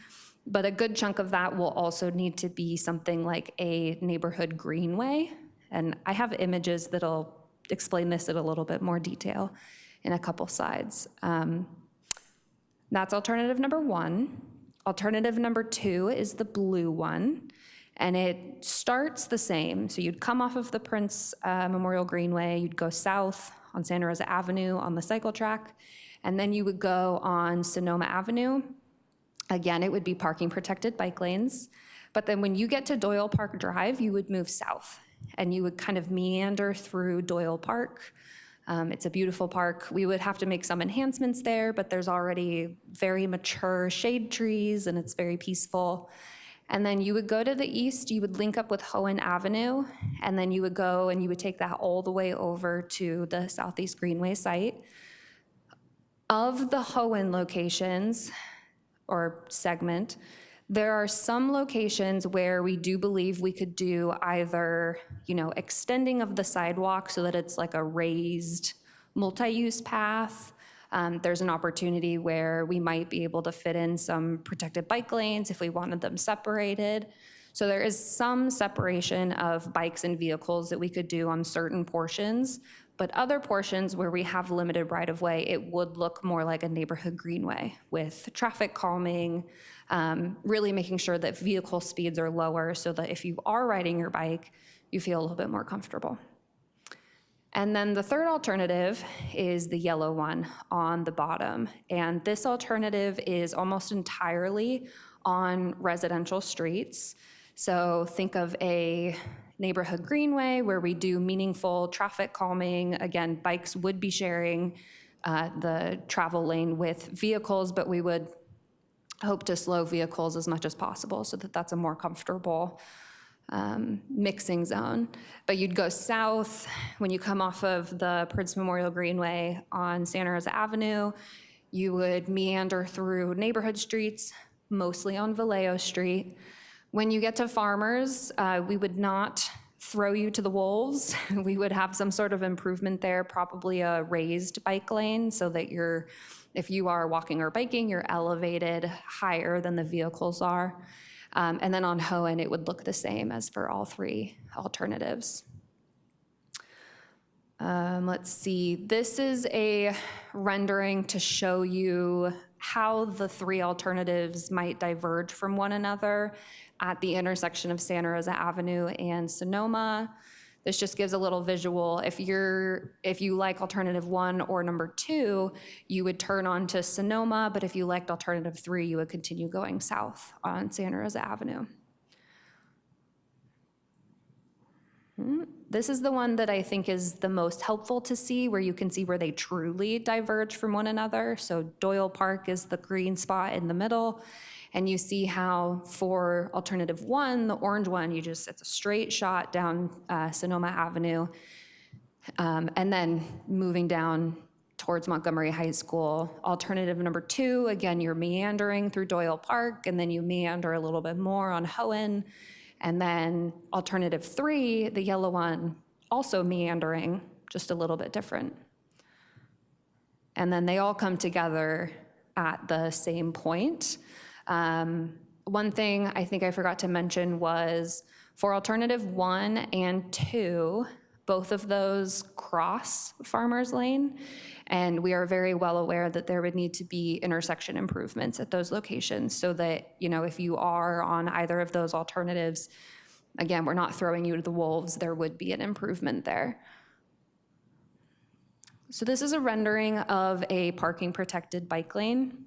G: but a good chunk of that will also need to be something like a neighborhood greenway. And I have images that'll explain this in a little bit more detail in a couple slides. That's alternative number 1. Alternative number 2 is the blue one. And it starts the same. So you'd come off of the Prince Memorial Greenway, you'd go south on Santa Rosa Avenue on the cycle track, and then you would go on Sonoma Avenue. Again, it would be parking protected bike lanes. But then when you get to Doyle Park Drive, you would move south, and you would kind of meander through Doyle Park. It's a beautiful park. We would have to make some enhancements there, but there's already very mature shade trees, and it's very peaceful. And then you would go to the east, you would link up with Hohen Avenue, and then you would go and you would take that all the way over to the Southeast Greenway site. Of the Hohen locations, or segment, there are some locations where we do believe we could do either, extending of the sidewalk so that it's like a raised multi-use path. There's an opportunity where we might be able to fit in some protected bike lanes if we wanted them separated. So there is some separation of bikes and vehicles that we could do on certain portions, but other portions where we have limited right-of-way, it would look more like a neighborhood greenway with traffic calming, really making sure that vehicle speeds are lower so that if you are riding your bike, you feel a little bit more comfortable. And then the third alternative is the yellow one on the bottom. And this alternative is almost entirely on residential streets. So think of a neighborhood greenway where we do meaningful traffic calming. Again, bikes would be sharing the travel lane with vehicles, but we would hope to slow vehicles as much as possible so that that's a more comfortable mixing zone. But you'd go south when you come off of the Prince Memorial Greenway on Santa Rosa Avenue. You would meander through neighborhood streets, mostly on Vallejo Street. When you get to Farmers, we would not throw you to the wolves. We would have some sort of improvement there, probably a raised bike lane so that if you are walking or biking, you're elevated higher than the vehicles are. And then on Hohen, it would look the same as for all 3 alternatives. Let's see, this is a rendering to show you how the 3 alternatives might diverge from one another at the intersection of Santa Rosa Avenue and Sonoma. This just gives a little visual. If you like alternative 1 or number 2, you would turn on to Sonoma, but if you liked alternative 3, you would continue going south on Santa Rosa Avenue. This is the one that I think is the most helpful to see, where you can see where they truly diverge from one another. So Doyle Park is the green spot in the middle, and you see how for alternative 1, the orange one, it's a straight shot down Sonoma Avenue, and then moving down towards Montgomery High School. Alternative number 2, again, you're meandering through Doyle Park, and then you meander a little bit more on Hohen. And then alternative 3, the yellow one, also meandering, just a little bit different. And then they all come together at the same point. One thing I think I forgot to mention was for alternative 1 and 2, both of those cross Farmers Lane, and we are very well aware that there would need to be intersection improvements at those locations so that, if you are on either of those alternatives, again, we're not throwing you to the wolves, there would be an improvement there. So this is a rendering of a parking protected bike lane.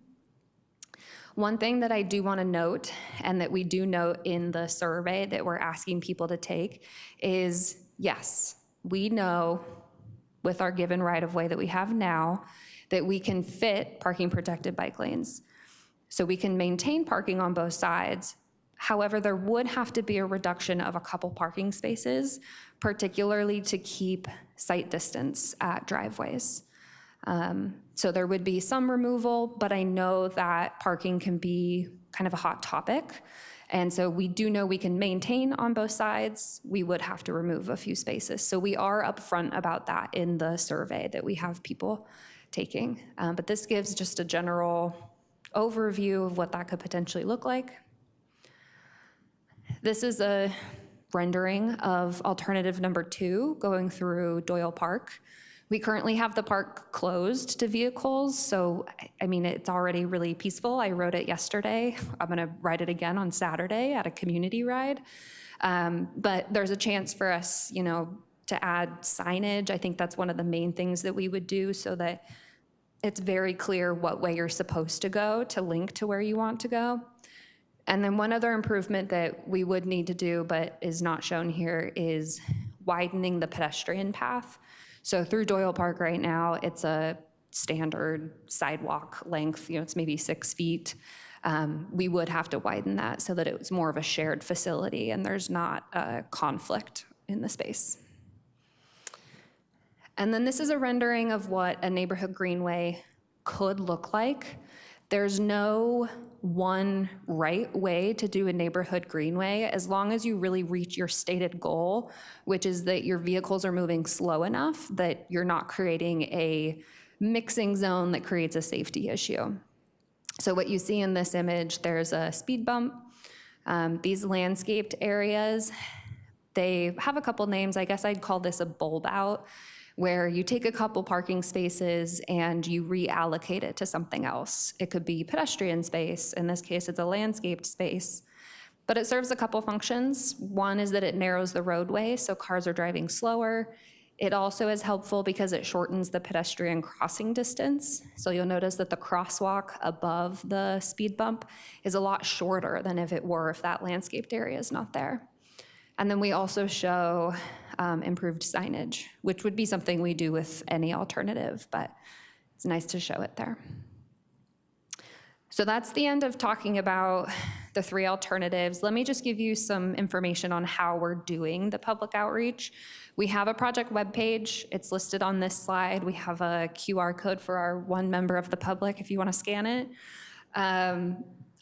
G: One thing that I do want to note, and that we do note in the survey that we're asking people to take, is yes, we know with our given right-of-way that we have now that we can fit parking protected bike lanes. So we can maintain parking on both sides. However, there would have to be a reduction of a couple parking spaces, particularly to keep sight distance at driveways. So there would be some removal, but I know that parking can be kind of a hot topic. And so we do know we can maintain on both sides. We would have to remove a few spaces. So we are upfront about that in the survey that we have people taking. But this gives just a general overview of what that could potentially look like. This is a rendering of alternative number 2 going through Doyle Park. We currently have the park closed to vehicles, so it's already really peaceful. I rode it yesterday. I'm gonna ride it again on Saturday at a community ride. But there's a chance for us, to add signage. I think that's one of the main things that we would do so that it's very clear what way you're supposed to go to link to where you want to go. And then one other improvement that we would need to do, but is not shown here, is widening the pedestrian path. So through Doyle Park right now, it's a standard sidewalk length, it's maybe 6 feet. We would have to widen that so that it was more of a shared facility and there's not a conflict in the space. And then this is a rendering of what a neighborhood greenway could look like. There's no one right way to do a neighborhood greenway as long as you really reach your stated goal, which is that your vehicles are moving slow enough that you're not creating a mixing zone that creates a safety issue. So what you see in this image, there's a speed bump. These landscaped areas, they have a couple names. I guess I'd call this a bulb out, where you take a couple parking spaces and you reallocate it to something else. It could be pedestrian space. In this case, it's a landscaped space. But it serves a couple functions. One is that it narrows the roadway, so cars are driving slower. It also is helpful because it shortens the pedestrian crossing distance. So you'll notice that the crosswalk above the speed bump is a lot shorter than if that landscaped area is not there. And then we also show improved signage, which would be something we do with any alternative, but it's nice to show it there. So that's the end of talking about the 3 alternatives. Let me just give you some information on how we're doing the public outreach. We have a project webpage. It's listed on this slide. We have a QR code for our 1 member of the public if you want to scan it.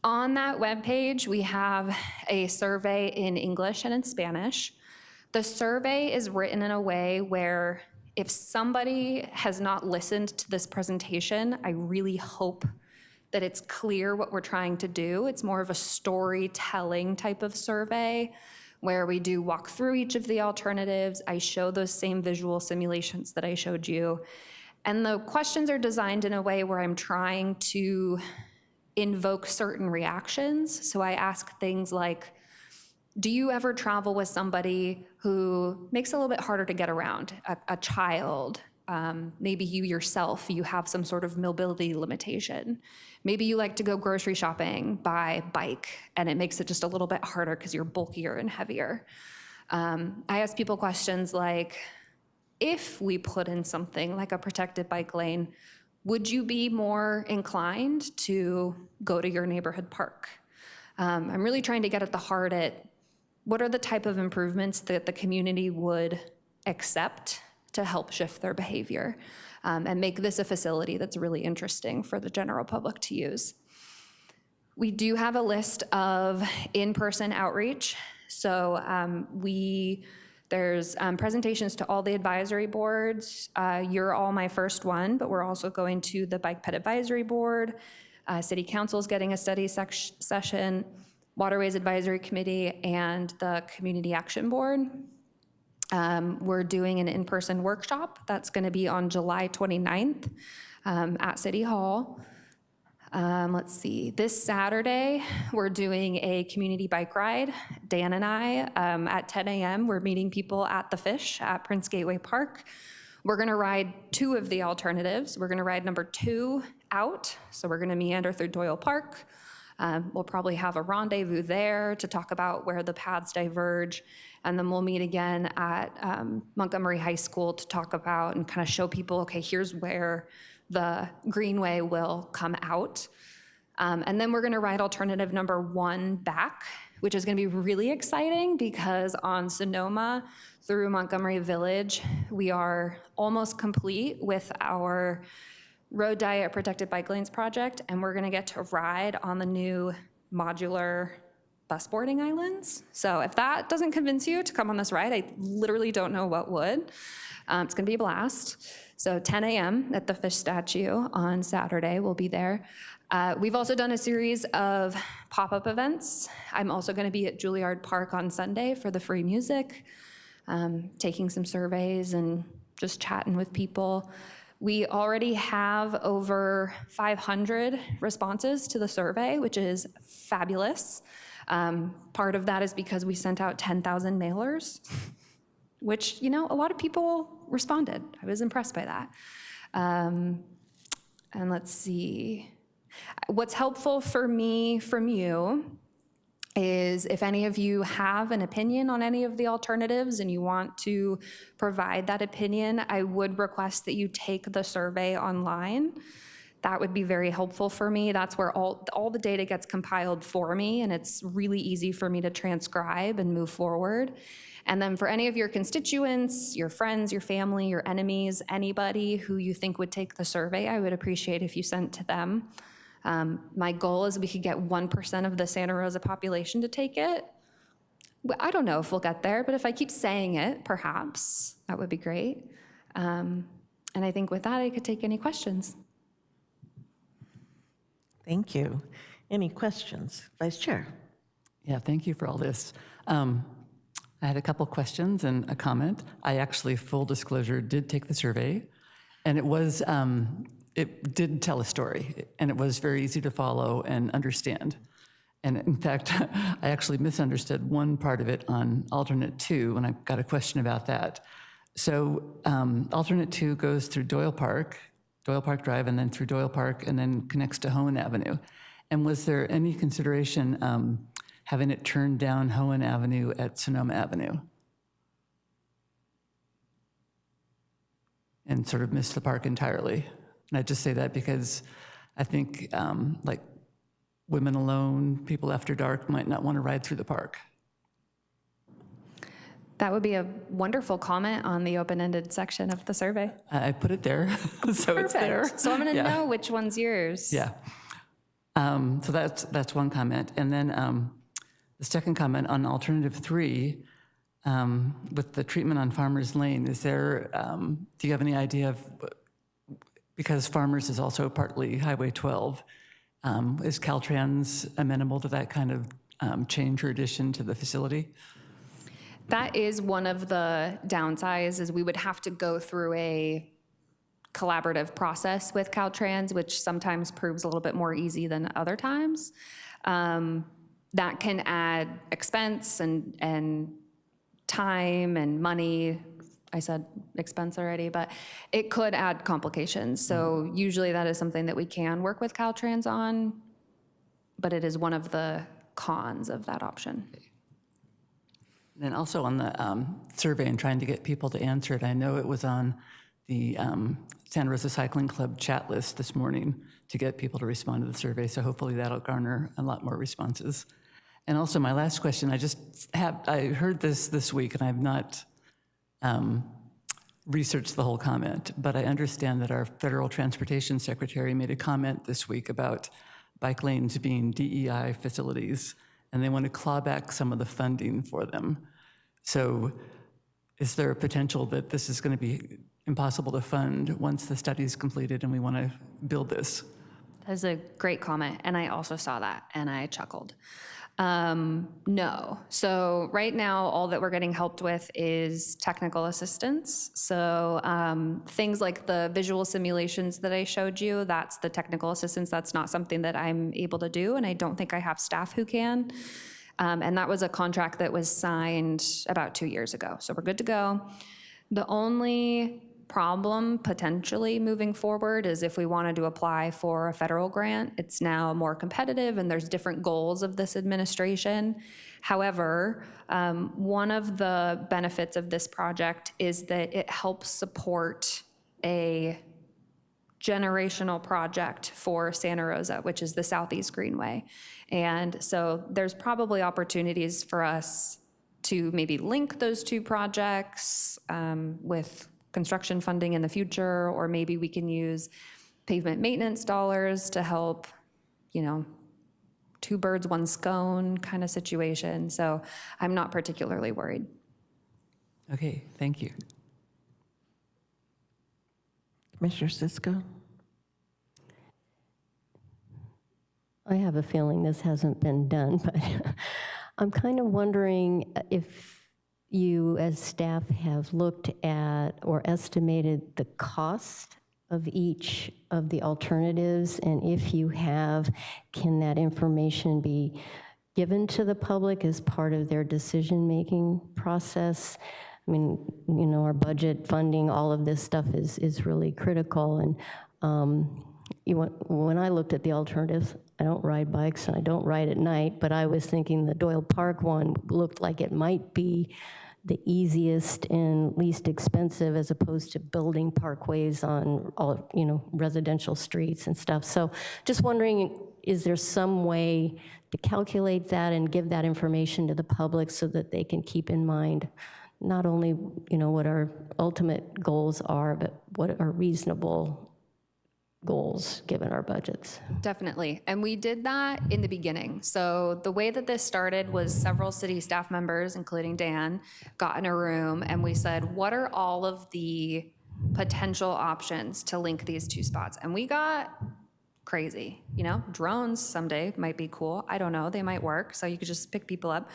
G: On that webpage, we have a survey in English and in Spanish. The survey is written in a way where if somebody has not listened to this presentation, I really hope that it's clear what we're trying to do. It's more of a storytelling type of survey where we do walk through each of the alternatives. I show those same visual simulations that I showed you. And the questions are designed in a way where I'm trying to invoke certain reactions. So I ask things like, do you ever travel with somebody who makes it a little bit harder to get around? A child, maybe you yourself, you have some sort of mobility limitation. Maybe you like to go grocery shopping by bike, and it makes it just a little bit harder because you're bulkier and heavier. I ask people questions like, if we put in something like a protected bike lane, would you be more inclined to go to your neighborhood park? I'm really trying to get at the heart at what are the type of improvements that the community would accept to help shift their behavior and make this a facility that's really interesting for the general public to use. We do have a list of in-person outreach. So there's presentations to all the advisory boards. You're all my first one, but we're also going to the Bike Ped Advisory Board. City Council's getting a study session, Waterways Advisory Committee, and the Community Action Board. We're doing an in-person workshop that's going to be on July 29th at City Hall. Let's see, this Saturday, we're doing a community bike ride. Dan and I, at 10 a.m., we're meeting people at the Fish at Prince Gateway Park. We're gonna ride 2 of the alternatives. We're gonna ride number 2 out, so we're gonna meander through Doyle Park. We'll probably have a rendezvous there to talk about where the paths diverge, and then we'll meet again at Montgomery High School to talk about and kind of show people, okay, here's where the Greenway will come out. And then we're gonna ride alternative number 1 back, which is gonna be really exciting because on Sonoma through Montgomery Village, we are almost complete with our Road Diet Protected Bike Lanes project, and we're gonna get to ride on the new modular bus boarding islands. So if that doesn't convince you to come on this ride, I literally don't know what would. It's gonna be a blast. So 10 a.m. at the Fish statue on Saturday, we'll be there. We've also done a series of pop-up events. I'm also gonna be at Juilliard Park on Sunday for the free music, taking some surveys and just chatting with people. We already have over 500 responses to the survey, which is fabulous. Part of that is because we sent out 10,000 mailers, which, you know, a lot of people responded. I was impressed by that. And let's see. What's helpful for me from you is if any of you have an opinion on any of the alternatives and you want to provide that opinion, I would request that you take the survey online. That would be very helpful for me. That's where all the data gets compiled for me, and it's really easy for me to transcribe and move forward. And then for any of your constituents, your friends, your family, your enemies, anybody who you think would take the survey, I would appreciate if you sent to them. My goal is we could get 1% of the Santa Rosa population to take it. I don't know if we'll get there, but if I keep saying it, perhaps, that would be great. And I think with that, I could take any questions.
A: Thank you. Any questions? Vice Chair.
F: Yeah, thank you for all this. I had a couple questions and a comment. I actually, full disclosure, did take the survey, and it did tell a story, and it was very easy to follow and understand. And in fact, I actually misunderstood one part of it on alternate 2 when I got a question about that. So alternate 2 goes through Doyle Park Drive, and then through Doyle Park, and then connects to Hohen Avenue. And was there any consideration having it turn down Hohen Avenue at Sonoma Avenue and sort of miss the park entirely? And I just say that because I think like women alone, people after dark might not want to ride through the park.
G: That would be a wonderful comment on the open-ended section of the survey.
F: I put it there, so it's there.
G: So I'm gonna know which one's yours.
F: Yeah. So that's one comment. And then the second comment on alternative 3, with the treatment on Farmers Lane, is there, do you have any idea of, because Farmers is also partly Highway 12, is Caltrans amenable to that kind of change or addition to the facility?
G: That is one of the downsides, is we would have to go through a collaborative process with Caltrans, which sometimes proves a little bit more easy than other times. that can add expense and time and money. I said expense already, but it could add complications. So usually that is something that we can work with Caltrans on, but it is one of the cons of that option.
F: And also on the survey and trying to get people to answer it, I know it was on the Santa Rosa Cycling Club chat list this morning to get people to respond to the survey, so hopefully that'll garner a lot more responses. And also my last question, I heard this week and I've not researched the whole comment, but I understand that our Federal Transportation Secretary made a comment this week about bike lanes being DEI facilities, and they want to claw back some of the funding for them. So is there a potential that this is going to be impossible to fund once the study is completed and we want to build this?
G: That's a great comment, and I also saw that, and I chuckled. No. So right now, all that we're getting helped with is technical assistance. So things like the visual simulations that I showed you, that's the technical assistance. That's not something that I'm able to do, and I don't think I have staff who can. And that was a contract that was signed about 2 years ago. So we're good to go. The only problem potentially moving forward is if we wanted to apply for a federal grant. It's now more competitive and there's different goals of this administration. However, one of the benefits of this project is that it helps support a generational project for Santa Rosa, which is the Southeast Greenway. And so there's probably opportunities for us to maybe link those two projects with construction funding in the future, or maybe we can use pavement maintenance dollars to help, two birds, one stone kind of situation. So I'm not particularly worried.
F: Okay, thank you.
A: Commissioner Cisco?
H: I have a feeling this hasn't been done, but I'm kind of wondering if you as staff have looked at or estimated the cost of each of the alternatives, and if you have, can that information be given to the public as part of their decision-making process? I mean, our budget funding, all of this stuff is really critical, and when I looked at the alternatives, I don't ride bikes and I don't ride at night, but I was thinking the Doyle Park one looked like it might be the easiest and least expensive, as opposed to building parkways on all, residential streets and stuff. So just wondering, is there some way to calculate that and give that information to the public so that they can keep in mind not only, what our ultimate goals are, but what are reasonable goals given our budgets?
G: Definitely. And we did that in the beginning. So the way that this started was several city staff members, including Dan, got in a room and we said, what are all of the potential options to link these two spots? And we got crazy. Drones someday might be cool. I don't know. They might work. So you could just pick people up.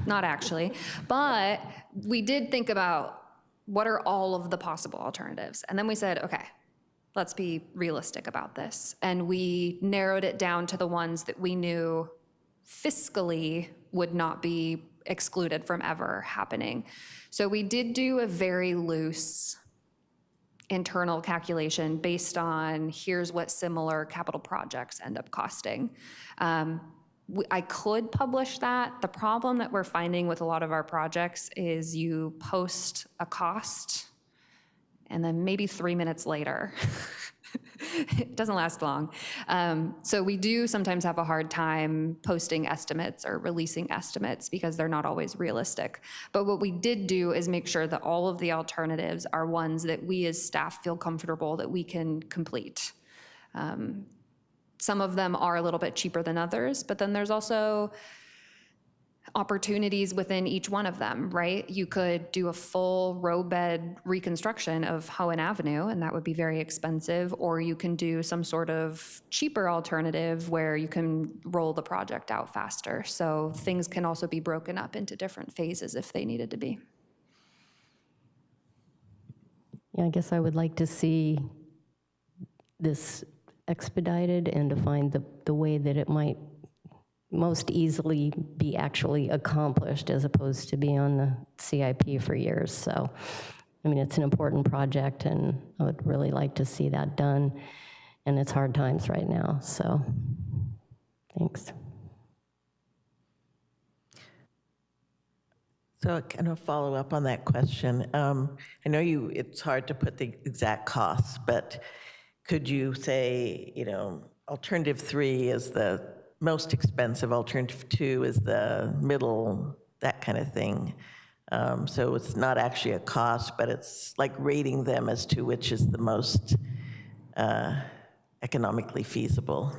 G: Not actually. But we did think about what are all of the possible alternatives. And then we said, okay, let's be realistic about this. And we narrowed it down to the ones that we knew fiscally would not be excluded from ever happening. So we did do a very loose internal calculation based on here's what similar capital projects end up costing. I could publish that. The problem that we're finding with a lot of our projects is you post a cost and then maybe 3 minutes later, it doesn't last long. So we do sometimes have a hard time posting estimates or releasing estimates because they're not always realistic. But what we did do is make sure that all of the alternatives are ones that we as staff feel comfortable that we can complete. Some of them are a little bit cheaper than others, but then there's also opportunities within each one of them, right? You could do a full roadbed reconstruction of Hohen Avenue, and that would be very expensive, or you can do some sort of cheaper alternative where you can roll the project out faster. So things can also be broken up into different phases if they needed to be.
H: Yeah, I guess I would like to see this expedited and to find the way that it might most easily be actually accomplished as opposed to be on the CIP for years. So, I mean, it's an important project, and I would really like to see that done. And it's hard times right now, so thanks.
A: So kind of follow up on that question. I know it's hard to put the exact costs, but could you say, alternative 3 is the most expensive, alternative 2 is the middle, that kind of thing. So it's not actually a cost, but it's like rating them as to which is the most economically feasible.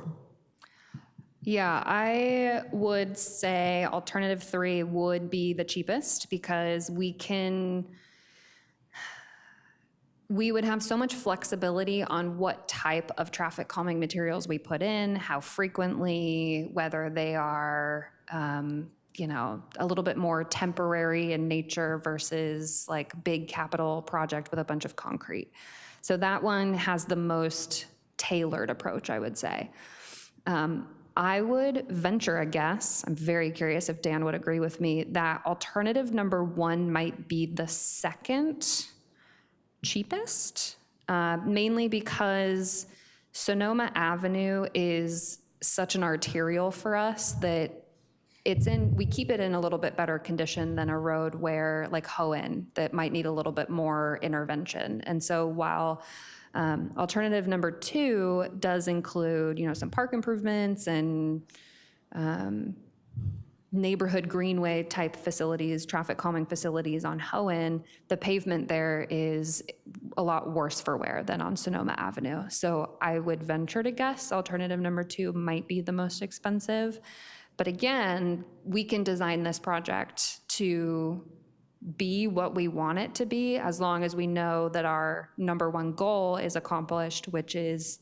G: Yeah, I would say alternative 3 would be the cheapest because we would have so much flexibility on what type of traffic calming materials we put in, how frequently, whether they are, a little bit more temporary in nature versus like big capital project with a bunch of concrete. So that one has the most tailored approach, I would say. I would venture a guess, I'm very curious if Dan would agree with me, that alternative number 1 might be the second cheapest, mainly because Sonoma Avenue is such an arterial for us that we keep it in a little bit better condition than a road where, like Hohen, that might need a little bit more intervention. And so while alternative number 2 does include, some park improvements and neighborhood greenway type facilities, traffic calming facilities on Hohen, the pavement there is a lot worse for wear than on Sonoma Avenue. So I would venture to guess alternative number 2 might be the most expensive. But again, we can design this project to be what we want it to be as long as we know that our number 1 goal is accomplished, which is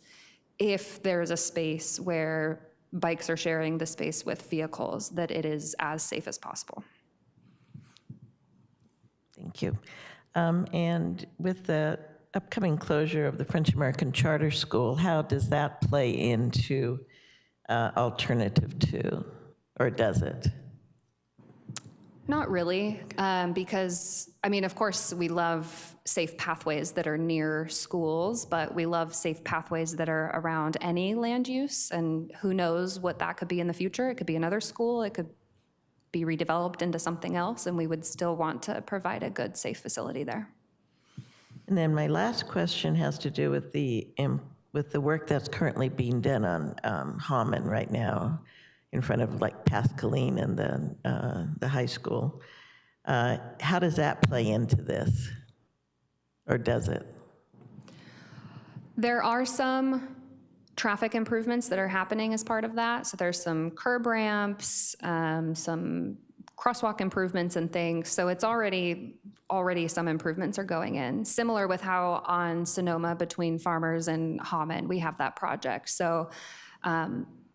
G: if there's a space where bikes are sharing the space with vehicles, that it is as safe as possible.
A: Thank you. And with the upcoming closure of the French American Charter School, how does that play into alternative 2, or does it?
G: Not really, because, of course, we love safe pathways that are near schools, but we love safe pathways that are around any land use, and who knows what that could be in the future. It could be another school, it could be redeveloped into something else, and we would still want to provide a good, safe facility there.
A: And then my last question has to do with the work that's currently being done on Hammond right now, in front of like Pascaline and the high school. How does that play into this, or does it?
G: There are some traffic improvements that are happening as part of that. So there's some curb ramps, some crosswalk improvements and things. So it's already some improvements are going in. Similar with how on Sonoma between Farmers and Hammond, we have that project. So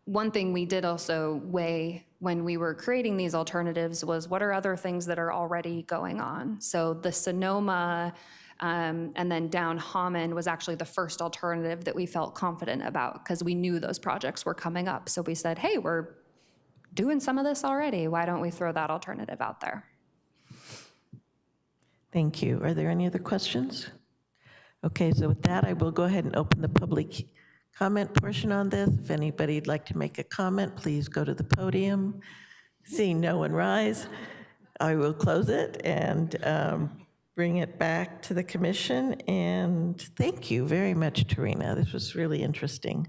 G: one thing we did also weigh when we were creating these alternatives was what are other things that are already going on? So the Sonoma and then down Hammond was actually the first alternative that we felt confident about because we knew those projects were coming up. So we said, hey, we're doing some of this already. Why don't we throw that alternative out there?
A: Thank you. Are there any other questions? Okay, so with that, I will go ahead and open the public comment portion on this. If anybody'd like to make a comment, please go to the podium. Seeing no one rise, I will close it and bring it back to the commission. And thank you very much, Tarina. This was really interesting.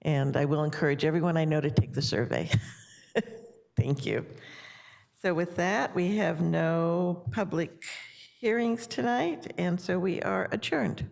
A: And I will encourage everyone I know to take the survey. Thank you. So with that, we have no public hearings tonight, and so we are adjourned.